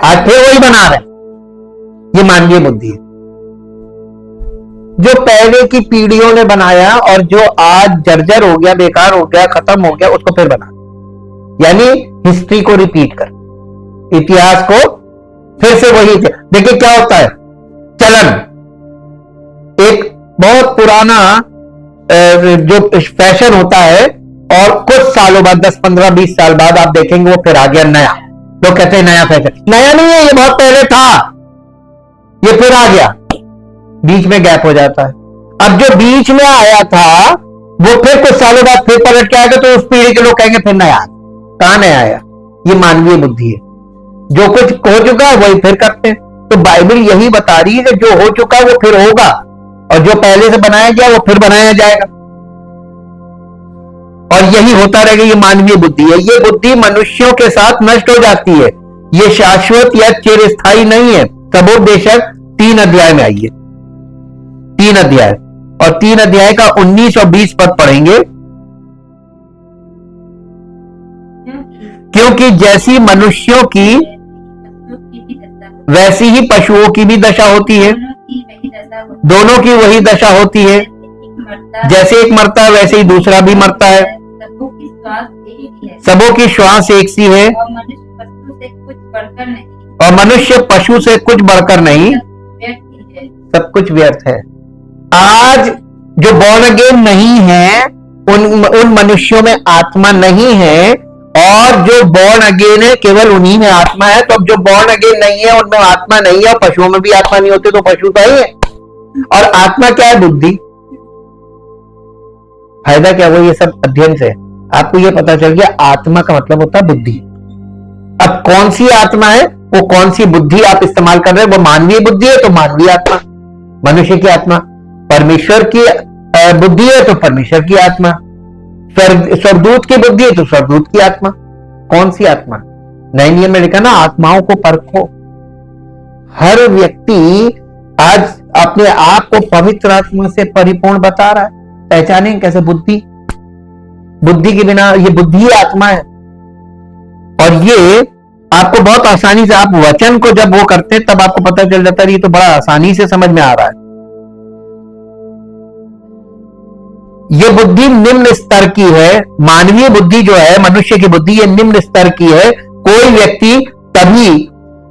आज फिर वही बना रहे हैं। ये मानवीय बुद्धि है। जो पहले की पीढ़ियों ने बनाया और जो आज जर्जर हो गया, बेकार हो गया, खत्म हो गया, उसको फिर बना, यानी हिस्ट्री को रिपीट कर, इतिहास को फिर से वही। देखिए क्या होता है, चलन, एक बहुत पुराना जो फैशन होता है और कुछ सालों बाद, 10, 15, 20 साल बाद आप देखेंगे वो फिर आ गया नया। लोग कहते हैं नया फैशन, नया नहीं है, ये बहुत पहले था, ये फिर आ गया। बीच में गैप हो जाता है। अब जो बीच में आया था वो फिर कुछ सालों बाद फिर पलट के आएगा, तो उस पीढ़ी के लोग कहेंगे फिर नया, कहां नया आया। ये मानवीय बुद्धि है, जो कुछ हो चुका है वही फिर करते हैं। तो बाइबल यही बता रही है कि जो हो चुका है वो फिर होगा, और जो पहले से बनाया गया वो फिर बनाया जाएगा, और यही होता रहेगा। ये मानवीय बुद्धि है। ये बुद्धि मनुष्यों के साथ नष्ट हो जाती है, ये शाश्वत या चिरस्थायी नहीं है। सबोपदेशक 3 अध्याय में आइए, 3 अध्याय, और 3 अध्याय का 19 और 20 पद पढ़ेंगे। क्योंकि जैसी मनुष्यों की वैसी ही पशुओं की भी दशा होती है, दोनों की वही दशा होती है। जैसे एक मरता है वैसे ही दूसरा भी मरता है। सबों की श्वास एक सी है, और मनुष्य पशु से कुछ बढ़कर नहीं, सब कुछ व्यर्थ है। आज जो बॉर्न अगेन नहीं है उन मनुष्यों में आत्मा नहीं है, और जो बॉर्न अगेन है केवल उन्हीं में आत्मा है। तो अब जो बॉर्न अगेन नहीं है उनमें आत्मा नहीं है, और पशुओं में भी आत्मा नहीं होती, तो पशु तो ही है। और आत्मा क्या है? बुद्धि। फायदा क्या हुआ ये सब अध्ययन से? आपको ये पता चल गया आत्मा का मतलब होता है बुद्धि। अब कौन सी आत्मा है, वो कौन सी बुद्धि आप इस्तेमाल कर रहे हैं, वो मानवीय बुद्धि है तो मानवीय आत्मा, मनुष्य की आत्मा। परमेश्वर की बुद्धि है तो परमेश्वर की आत्मा, स्वर्गदूत की बुद्धि है तो स्वर्गदूत की आत्मा। कौन सी आत्मा? नए नियम में लिखा ना, आत्माओं को परखो। हर व्यक्ति आज अपने आप को पवित्र आत्मा से परिपूर्ण बता रहा है। पहचानें कैसे? बुद्धि। बुद्धि के बिना, ये बुद्धि आत्मा है। और ये आपको बहुत आसानी से, आप वचन को जब वो करते हैं तब आपको पता चल जाता है, ये तो बड़ा आसानी से समझ में आ रहा है। ये बुद्धि निम्न स्तर की है। मानवीय बुद्धि जो है, मनुष्य की बुद्धि, ये निम्न स्तर की है। कोई व्यक्ति तभी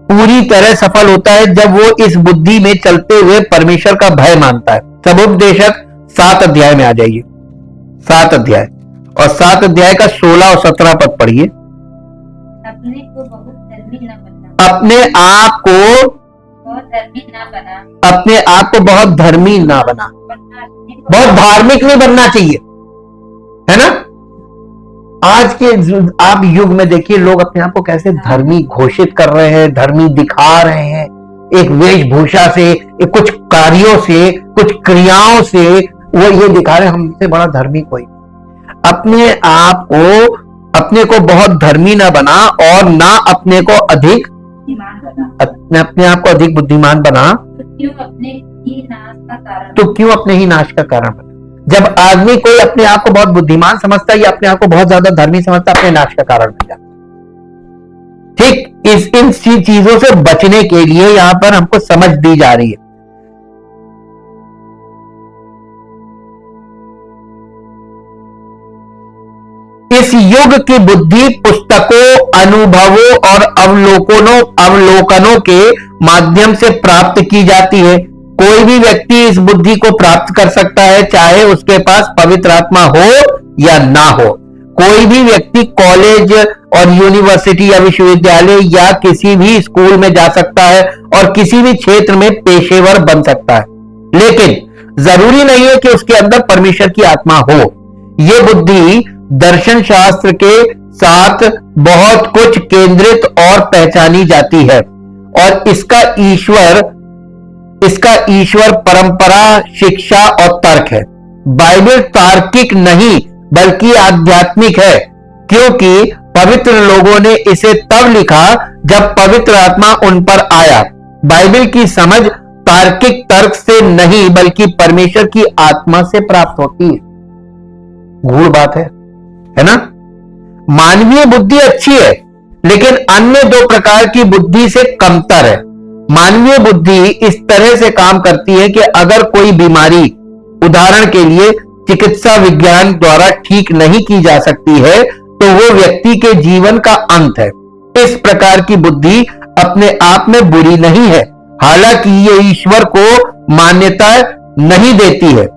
पूरी तरह सफल होता है जब वो इस बुद्धि में चलते हुए परमेश्वर का भय मानता है। सबोपदेशक 7 अध्याय में आ जाइए, 7 अध्याय, और 7 अध्याय का 16 और 17 पद पढ़िए। अपने को बहुत धर्मी न बना, अपने आप को बहुत धर्मी न बना, अपने आप को बहुत धर्मी ना बना, बहुत धार्मिक नहीं बनना चाहिए, है ना। आज के आप युग में देखिए लोग अपने आप को कैसे धर्मी घोषित कर रहे हैं, धर्मी दिखा रहे हैं, एक वेशभूषा से, एक कुछ कार्यों से, कुछ क्रियाओं से वो ये दिखा रहे हैं हमसे बड़ा धर्मी कोई। अपने आप को, अपने को बहुत धर्मी ना बना, और ना अपने को अधिक, अपने आप को अधिक बुद्धिमान बना, तो क्यों अपने ही नाश का कारण बना। जब आदमी कोई अपने आप को बहुत बुद्धिमान समझता है या अपने आप को बहुत ज्यादा धर्मी समझता है, अपने नाश का कारण बन जाता है। ठीक इन चीजों से बचने के लिए यहां पर हमको समझ दी जा रही है। इस युग की बुद्धि पुस्तकों, अनुभवों और अवलोकनों के माध्यम से प्राप्त की जाती है। कोई भी व्यक्ति इस बुद्धि को प्राप्त कर सकता है, चाहे उसके पास पवित्र आत्मा हो या ना हो। कोई भी व्यक्ति कॉलेज और यूनिवर्सिटी या विश्वविद्यालय या किसी भी स्कूल में जा सकता है और किसी भी क्षेत्र में पेशेवर बन सकता है, लेकिन जरूरी नहीं है कि उसके अंदर परमेश्वर की आत्मा हो। यह बुद्धि दर्शन शास्त्र के साथ बहुत कुछ केंद्रित और पहचानी जाती है, और इसका ईश्वर परंपरा, शिक्षा और तर्क है। बाइबल तार्किक नहीं बल्कि आध्यात्मिक है, क्योंकि पवित्र लोगों ने इसे तब लिखा जब पवित्र आत्मा उन पर आया। बाइबल की समझ तार्किक तर्क से नहीं बल्कि परमेश्वर की आत्मा से प्राप्त होती है। गूढ़ बात है ना। मानवीय बुद्धि अच्छी है, लेकिन अन्य 2 प्रकार की बुद्धि से कमतर है। मानवीय बुद्धि इस तरह से काम करती है कि अगर कोई बीमारी, उदाहरण के लिए चिकित्सा विज्ञान द्वारा ठीक नहीं की जा सकती है, तो वो व्यक्ति के जीवन का अंत है। इस प्रकार की बुद्धि अपने आप में बुरी नहीं है, हालांकि ये ईश्वर को मान्यता नहीं देती है।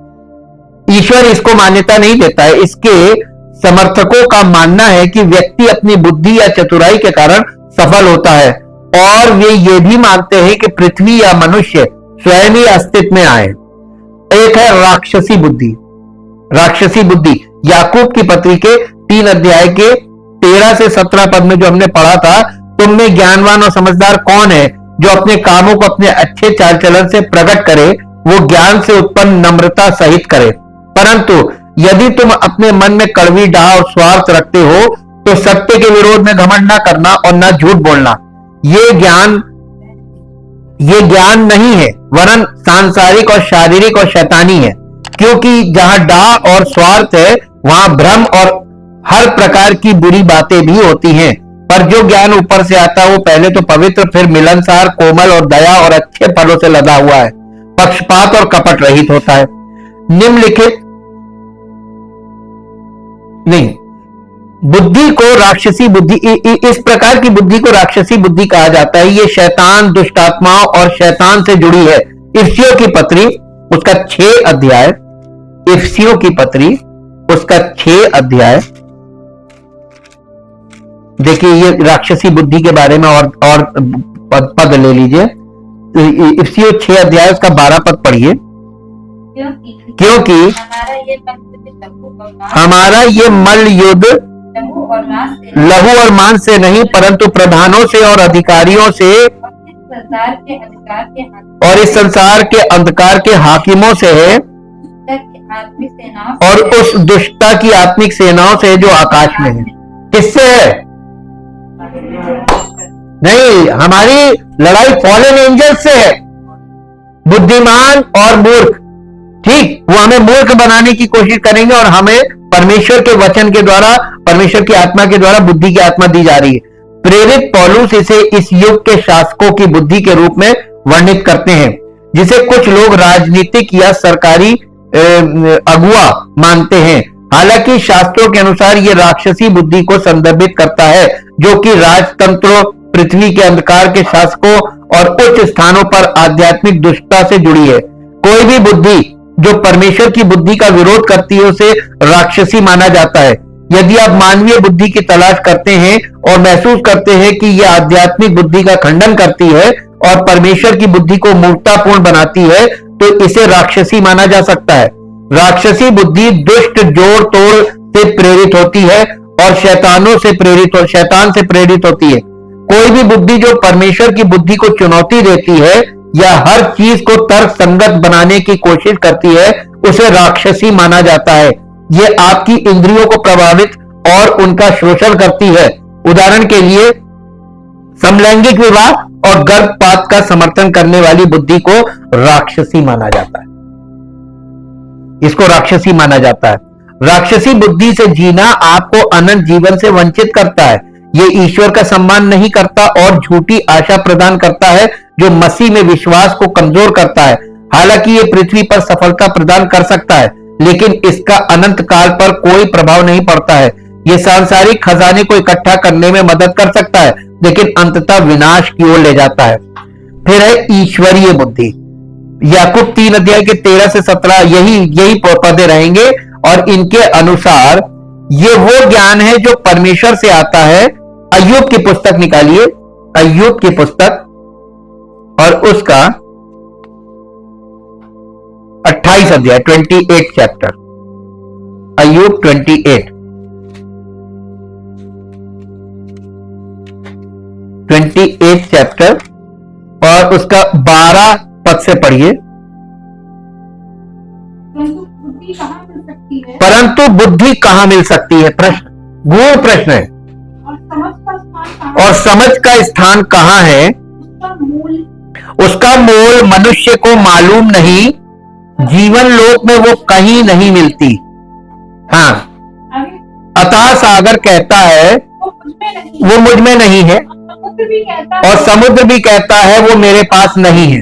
ईश्वर इसको मान्यता नहीं देता है। इसके समर्थकों का मानना है कि व्यक्ति अपनी बुद्धि या चतुराई के कारण सफल होता है, और वे ये भी मानते हैं कि पृथ्वी या मनुष्य स्वयं ही अस्तित्व में आए। एक है राक्षसी बुद्धि। राक्षसी बुद्धि याकूब की पत्री के 3 अध्याय के 13 से 17 पद में जो हमने पढ़ा था, तुम में ज्ञानवान और समझदार कौन है जो अपने कामों को अपने अच्छे चाल चलन से प्रकट करे, वो ज्ञान से उत्पन्न नम्रता सहित करे। परंतु यदि तुम अपने मन में कड़वी डाह और स्वार्थ रखते हो तो सत्य के विरोध में घमंड न करना और न झूठ बोलना। ये ज्ञान नहीं है, वरन सांसारिक और शारीरिक और शैतानी है। क्योंकि जहां डाह और स्वार्थ है वहां भ्रम और हर प्रकार की बुरी बातें भी होती हैं। पर जो ज्ञान ऊपर से आता है वो पहले तो पवित्र, फिर मिलनसार, कोमल और दया और अच्छे फलों से लदा हुआ है, पक्षपात और कपट रहित होता है। निम्नलिखित नहीं, बुद्धि को राक्षसी बुद्धि, इस प्रकार की बुद्धि को राक्षसी बुद्धि कहा जाता है। ये शैतान, दुष्ट आत्माओं और शैतान से जुड़ी है। इफ्सियों की पत्री उसका 6 अध्याय, इफ्सियों की पत्री उसका 6 अध्याय, देखिए ये राक्षसी बुद्धि के बारे में और पद ले लीजिए। इफ्सियों 6 अध्याय उसका 12 पद पढ़िए। क्योंकि हमारा ये मल्ल युद्ध लहू और मांस से नहीं, परंतु प्रधानों से और अधिकारियों से और इस संसार के अंधकार के हाकिमों से है, और उस दुष्टता की आत्मिक सेनाओं से जो आकाश में है। किससे है? नहीं, हमारी लड़ाई फॉलन एंजल से है। बुद्धिमान और मूर्ख, ठीक, वो हमें मूर्ख बनाने की कोशिश करेंगे और हमें परमेश्वर के वचन के द्वारा, परमेश्वर की आत्मा के द्वारा बुद्धि की आत्मा दी जा रही है। प्रेरित पौलुस इसे इस युग के शासकों की बुद्धि के रूप में वर्णित करते हैं, जिसे कुछ लोग राजनीतिक या सरकारी अगुआ मानते हैं। हालांकि शास्त्रों के अनुसार यह राक्षसी बुद्धि को संदर्भित करता है, जो कि राजतंत्रों, पृथ्वी के अंधकार के शासकों और उच्च स्थानों पर आध्यात्मिक दुष्टता से जुड़ी है। कोई भी बुद्धि जो परमेश्वर की बुद्धि का विरोध करती है उसे राक्षसी माना जाता है। यदि आप मानवीय बुद्धि की तलाश करते हैं और महसूस करते हैं कि यह आध्यात्मिक बुद्धि का खंडन करती है और परमेश्वर की बुद्धि को मूर्खतापूर्ण बनाती है, तो इसे राक्षसी माना जा सकता है। राक्षसी बुद्धि दुष्ट जोड़ तोड़ से प्रेरित होती है और शैतान से प्रेरित होती है। कोई भी बुद्धि जो परमेश्वर की बुद्धि को चुनौती देती है या हर चीज को तर्क संगत बनाने की कोशिश करती है, उसे राक्षसी माना जाता है। ये आपकी इंद्रियों को प्रभावित और उनका शोषण करती है। उदाहरण के लिए समलैंगिक विवाह और गर्भपात का समर्थन करने वाली बुद्धि को राक्षसी माना जाता है। इसको राक्षसी माना जाता है। राक्षसी बुद्धि से जीना आपको अनंत जीवन से वंचित करता है। यह ईश्वर का सम्मान नहीं करता और झूठी आशा प्रदान करता है, जो मसीह में विश्वास को कमजोर करता है। हालांकि यह पृथ्वी पर सफलता प्रदान कर सकता है, लेकिन इसका अनंत काल पर कोई प्रभाव नहीं पड़ता है। यह सांसारिक खजाने को इकट्ठा करने में मदद कर सकता है, लेकिन अंततः विनाश की ओर ले जाता है। फिर है ईश्वरीय बुद्धि। याकूब 3 अध्याय के 13 से 17 यही पदे रहेंगे, और इनके अनुसार ये वो ज्ञान है जो परमेश्वर से आता है। अय्यूब की पुस्तक निकालिए, अय्यूब की पुस्तक और उसका 28 अध्याय, 28 चैप्टर, अय्यूब 28 चैप्टर और उसका 12 पद से पढ़िए। परंतु बुद्धि कहां मिल सकती है? प्रश्न, गूढ़ प्रश्न है। और समझ का स्थान कहां है? उसका मूल मनुष्य को मालूम नहीं। जीवन लोक में वो कहीं नहीं मिलती। हाँ, अतः सागर कहता है वो मुझ में नहीं है, और समुद्र भी कहता है वो मेरे पास नहीं है।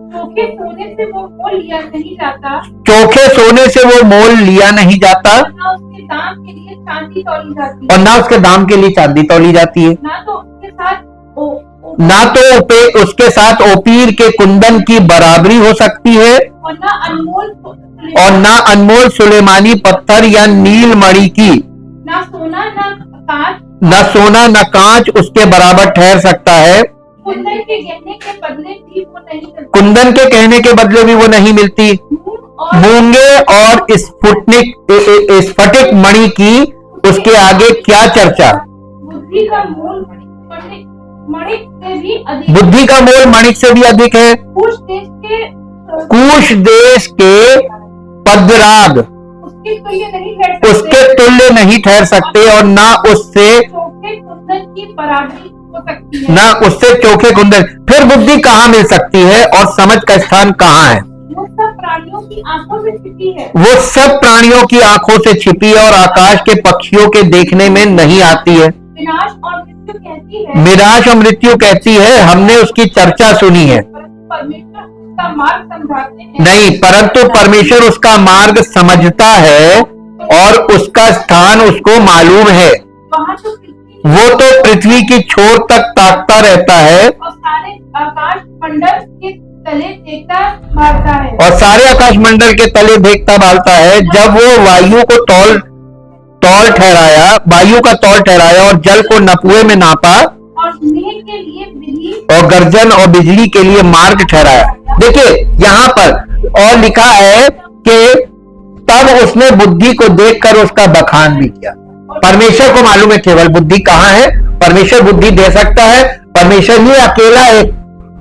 चोखे सोने से वो मोल लिया नहीं जाता, चोखे सोने से वो मोल लिया नहीं जाता, और ना उसके दाम के लिए चांदी तौली जाती है, और ना उसके दाम के लिए चांदी तौली जाती है, ना तो उसके साथ ओपीर के कुंदन की बराबरी हो सकती है, और ना अनमोल सुलेमानी पत्थर या नीलमणि की, ना सोना ना कांच न कांच उसके बराबर ठहर सकता है। कुंदन के गहने के बदले भी वो नहीं मिलती। कुंदन के कहने के बदले भी वो नहीं मिलती। मूंगे और स्फटिक मणि की उसके आगे क्या चर्चा। बुद्धि का मूल मणिक से भी अधिक। बुद्धि का मोल मणिक से भी अधिक है। कुश देश के पद्मराग उसके तुल्य नहीं ठहर सकते और ना उससे चोखे कुंदन की परागी हो सकती है। ना उससे चोखे कुंदन। फिर बुद्धि कहाँ मिल सकती है और समझ का स्थान कहाँ है। वो सब प्राणियों की आंखों से छिपी है। वो सब प्राणियों की आंखों से छिपी है और आकाश के पक्षियों के देखने में नहीं आती है। विनाश और मृत्यु कहती है। विनाश और मृत्यु कहती है, हमने उसकी चर्चा सुनी है। परमेश्वर उसका मार्ग समझाते हैं। नहीं, परंतु परमेश्वर उसका मार्ग समझता है और उसका स्थान उसको मालूम है। वहाँ तो वो तो पृथ्वी की छोर तक ताकता रहता है और सारे आकाश मंडल के तले देखता भागता है। और सारे आकाश मंडल के तले देखता भागता है। जब वो वायु को तौल ठहराया, वायु का तौल ठहराया और जल को नपुए में नापा और मेघ के लिए बिजली और गर्जन और बिजली के लिए मार्ग ठहराया। देखिए यहाँ पर और लिखा है कि तब उसने बुद्धि को देखकर उसका बखान भी किया। परमेश्वर को मालूम है केवल बुद्धि कहाँ है। परमेश्वर बुद्धि दे सकता है। परमेश्वर ही अकेला है।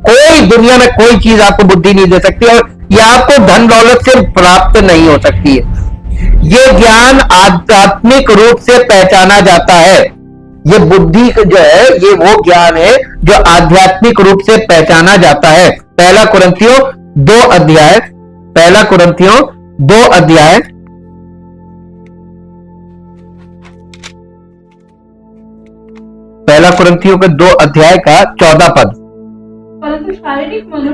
कोई दुनिया में कोई चीज आपको बुद्धि नहीं दे सकती और यह आपको धन दौलत से प्राप्त नहीं हो सकती है। ये ज्ञान आध्यात्मिक रूप से पहचाना जाता है। ये बुद्धि जो है ये वो ज्ञान है जो आध्यात्मिक रूप से पहचाना जाता है। पहला कुरिन्थियों 2 अध्याय, पहला कुरिन्थियों 2 अध्याय पहला कुरिन्थियों के 2 अध्याय का 14 पद।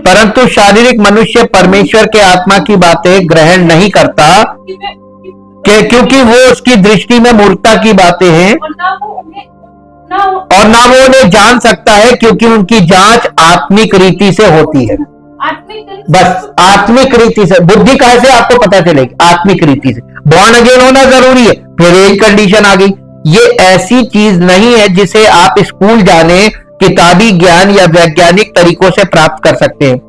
परंतु शारीरिक मनुष्य परमेश्वर के आत्मा की बातें ग्रहण नहीं करता क्योंकि वो उसकी दृष्टि में मूर्खता की बातें हैं और ना वो उन्हें जान सकता है क्योंकि उनकी जांच आत्मिक रीति से होती है। बस आत्मिक रीति से। बुद्धि कहाँ से आपको पता चलेगी? आत्मिक रीति से। बॉर्न अगेन होना जरूरी है, फिर एक कंडीशन आ गई। ये ऐसी चीज नहीं है जिसे आप स्कूल जाने, किताबी ज्ञान या वैज्ञानिक तरीकों से प्राप्त कर सकते हैं।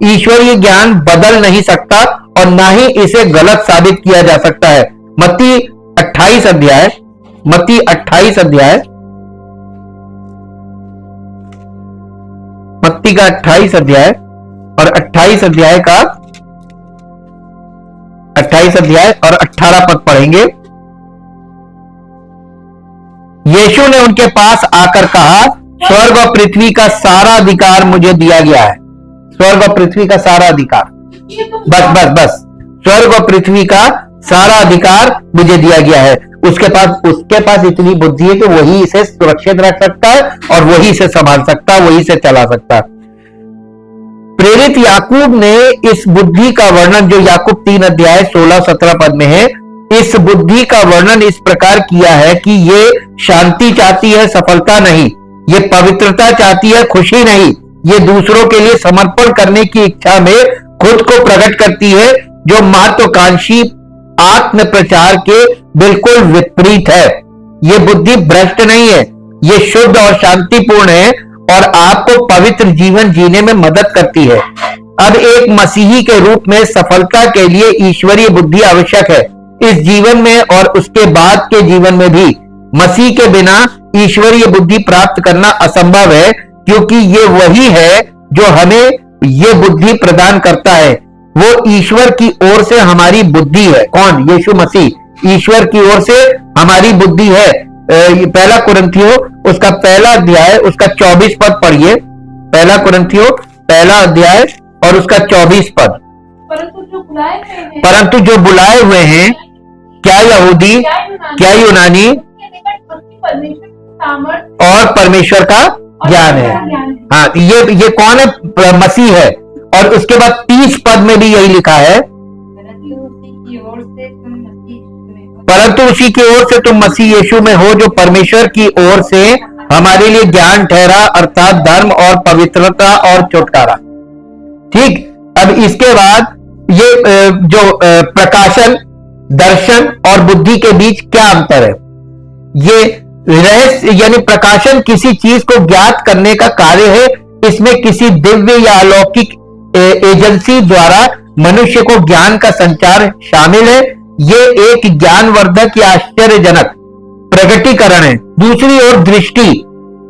ईश्वरीय ज्ञान बदल नहीं सकता और ना ही इसे गलत साबित किया जा सकता है। मत्ती 28 अध्याय, मत्ती 28 अध्याय, मत्ती का 28 अध्याय और 28 अध्याय का 28 अध्याय और 18 पद पढ़ेंगे। यीशु ने उनके पास आकर कहा, स्वर्ग और पृथ्वी का सारा अधिकार मुझे दिया गया है। स्वर्ग और पृथ्वी का सारा अधिकार, बस बस बस, स्वर्ग और पृथ्वी का सारा अधिकार मुझे दिया गया है। उसके पास इतनी बुद्धि है कि वही इसे सुरक्षित रख सकता है और वही इसे संभाल सकता है, वही इसे चला सकता है। प्रेरित याकूब ने इस बुद्धि का वर्णन जो याकूब 3 अध्याय 16-17 पद में है, इस बुद्धि का वर्णन इस प्रकार किया है कि ये शांति चाहती है, सफलता नहीं। ये पवित्रता चाहती है, खुशी नहीं। ये दूसरों के लिए समर्पण करने की इच्छा में खुद को प्रकट करती है, जो महत्वाकांक्षी आत्म प्रचार के बिल्कुल विपरीत है। ये बुद्धि भ्रष्ट नहीं है, ये शुद्ध और शांतिपूर्ण है और आपको पवित्र जीवन जीने में मदद करती है। अब एक मसीही के रूप में सफलता के लिए ईश्वरीय बुद्धि आवश्यक है, इस जीवन में और उसके बाद के जीवन में भी। मसीह के बिना ईश्वरीय बुद्धि प्राप्त करना असंभव है, क्योंकि ये वही है जो हमें ये बुद्धि प्रदान करता है। वो ईश्वर की ओर से हमारी बुद्धि है। कौन? यीशु मसीह ईश्वर की ओर से हमारी बुद्धि है। पहला कुरिन्थियों उसका पहला अध्याय उसका 24 पद पढ़िए। पहला कुरिन्थियों पहला अध्याय और उसका 24 पद। परंतु जो बुलाए हुए हैं, क्या यहूदी क्या यूनानी, और परमेश्वर का ज्ञान है। हाँ, ये कौन है? मसीह है। और उसके बाद 30 पद में भी यही लिखा है, परंतु उसी की ओर से तुम मसीह यीशु में हो, जो परमेश्वर की ओर से हमारे लिए ज्ञान ठहरा, अर्थात धर्म और पवित्रता और छुटकारा। ठीक। अब इसके बाद ये जो प्रकाशन, दर्शन और बुद्धि के बीच क्या अंतर है? ये रहस्य यानी प्रकाशन किसी चीज को ज्ञात करने का कार्य है, इसमें किसी दिव्य या अलौकिक एजेंसी द्वारा मनुष्य को ज्ञान का संचार शामिल है। ये एक ज्ञानवर्धक या आश्चर्यजनक प्रकटीकरण है। दूसरी ओर दृष्टि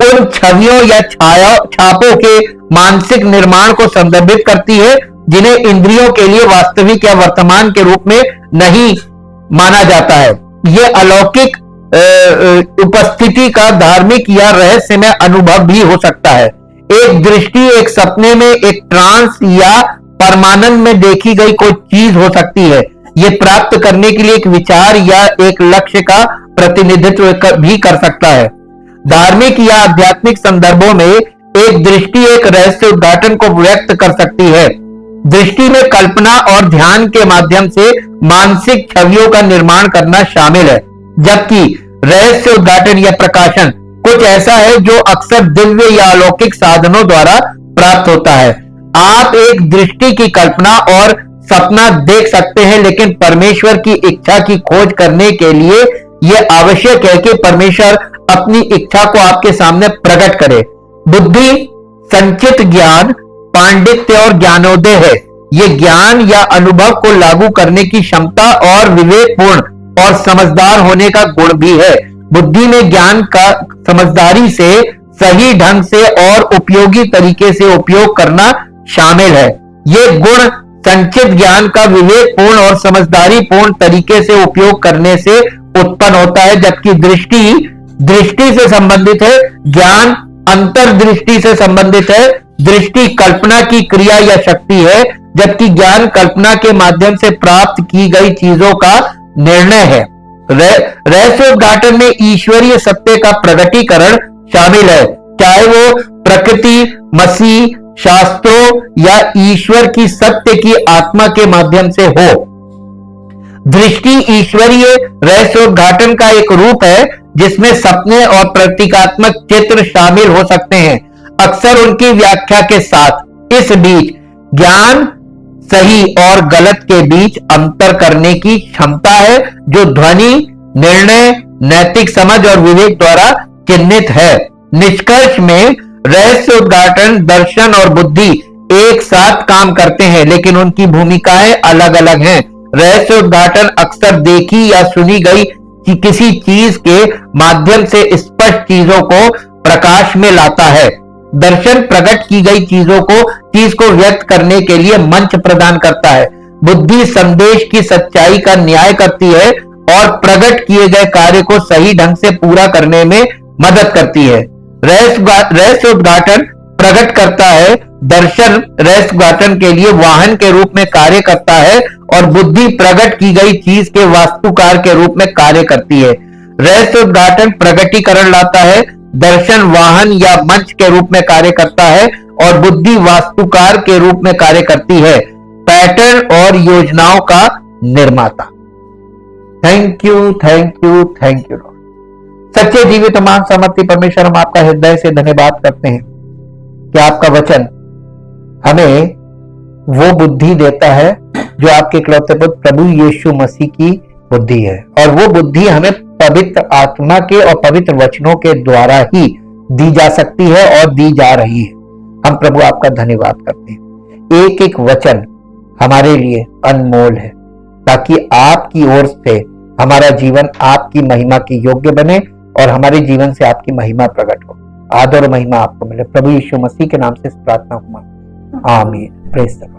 उन छवियों या छापों के मानसिक निर्माण को संदर्भित करती है जिन्हें इंद्रियों के लिए वास्तविक या वर्तमान के रूप में नहीं माना जाता है। यह अलौकिक उपस्थिति का धार्मिक या रहस्यमय अनुभव भी हो सकता है। एक दृष्टि एक सपने में, एक ट्रांस या परमानंद में देखी गई कोई चीज हो सकती है। ये प्राप्त करने के लिए एक विचार या एक लक्ष्य का प्रतिनिधित्व भी कर सकता है। धार्मिक या आध्यात्मिक संदर्भों में एक दृष्टि एक रहस्य उद्घाटन को व्यक्त कर सकती है। दृष्टि में कल्पना और ध्यान के माध्यम से मानसिक छवियों का निर्माण करना शामिल है, जबकि रहस्य उद्घाटन या प्रकाशन कुछ ऐसा है जो अक्सर दिव्य या अलौकिक साधनों द्वारा प्राप्त होता है। आप एक दृष्टि की कल्पना और सपना देख सकते हैं, लेकिन परमेश्वर की इच्छा की खोज करने के लिए यह आवश्यक है कि परमेश्वर अपनी इच्छा को आपके सामने प्रकट करे। बुद्धि संचित ज्ञान, पांडित्य और ज्ञानोदय है। यह ज्ञान या अनुभव को लागू करने की क्षमता और विवेकपूर्ण और समझदार होने का गुण भी है। बुद्धि में ज्ञान का समझदारी से, सही ढंग से और उपयोगी तरीके से उपयोग करना शामिल है। ये गुण संचित ज्ञान का विवेकपूर्ण और समझदारी पूर्ण तरीके से उपयोग करने से उत्पन्न होता है, जबकि दृष्टि से संबंधित है, ज्ञान अंतर्दृष्टि से संबंधित है। दृष्टि कल्पना की क्रिया या शक्ति है, जबकि ज्ञान कल्पना के माध्यम से प्राप्त की गई चीजों का निर्णय है। रहस्य उद्घाटन में ईश्वरीय सत्य का प्रकटीकरण शामिल है, चाहे वो प्रकृति, मसीह, शास्त्रों या ईश्वर की सत्य की आत्मा के माध्यम से हो। दृष्टि ईश्वरीय रहस्योद्घाटन का एक रूप है जिसमें सपने और प्रतीकात्मक चित्र शामिल हो सकते हैं, अक्सर उनकी व्याख्या के साथ। इस बीच ज्ञान सही और गलत के बीच अंतर करने की क्षमता है, जो ध्वनि, निर्णय, नैतिक समझ और विवेक द्वारा चिन्हित है। निष्कर्ष में रहस्य उद्घाटन, दर्शन और बुद्धि एक साथ काम करते हैं, लेकिन उनकी भूमिकाएं अलग अलग हैं। रहस्य उद्घाटन अक्सर देखी या सुनी गई कि किसी चीज के माध्यम से स्पष्ट चीजों को प्रकाश में लाता है। दर्शन प्रकट की गई चीज को व्यक्त करने के लिए मंच प्रदान करता है। बुद्धि संदेश की सच्चाई का न्याय करती है और प्रकट किए गए कार्य को सही ढंग से पूरा करने में मदद करती है। रहस्य उद्घाटन प्रकट करता है, दर्शन रहस्य उद्घाटन के लिए वाहन के रूप में कार्य करता है और बुद्धि प्रकट की गई चीज के वास्तुकार के रूप में कार्य करती है। रहस्य उद्घाटन प्रकटीकरण लाता है, दर्शन वाहन या मंच के रूप में कार्य करता है और बुद्धि वास्तुकार के रूप में कार्य करती है, पैटर्न और योजनाओं का निर्माता। Thank you, thank you, thank you Lord. सच्चे जीवित मान सामर्थ्य परमेश्वर, हम आपका हृदय से धन्यवाद करते हैं कि आपका वचन हमें वो बुद्धि देता है जो आपके इकलौते पुत्र प्रभु यीशु मसीह की बुद्धि है, और वो बुद्धि हमें पवित्र आत्मा के और पवित्र वचनों के द्वारा ही दी जा सकती है और दी जा रही है। हम प्रभु आपका धन्यवाद करते हैं। एक एक वचन हमारे लिए अनमोल है, ताकि आपकी ओर से हमारा जीवन आपकी महिमा के योग्य बने और हमारे जीवन से आपकी महिमा प्रकट हो। आदर और महिमा आपको मिले। प्रभु यीशु मसीह के नाम से इस प्रार्थना को मांगते हैं। आमीन। Praise the Lord.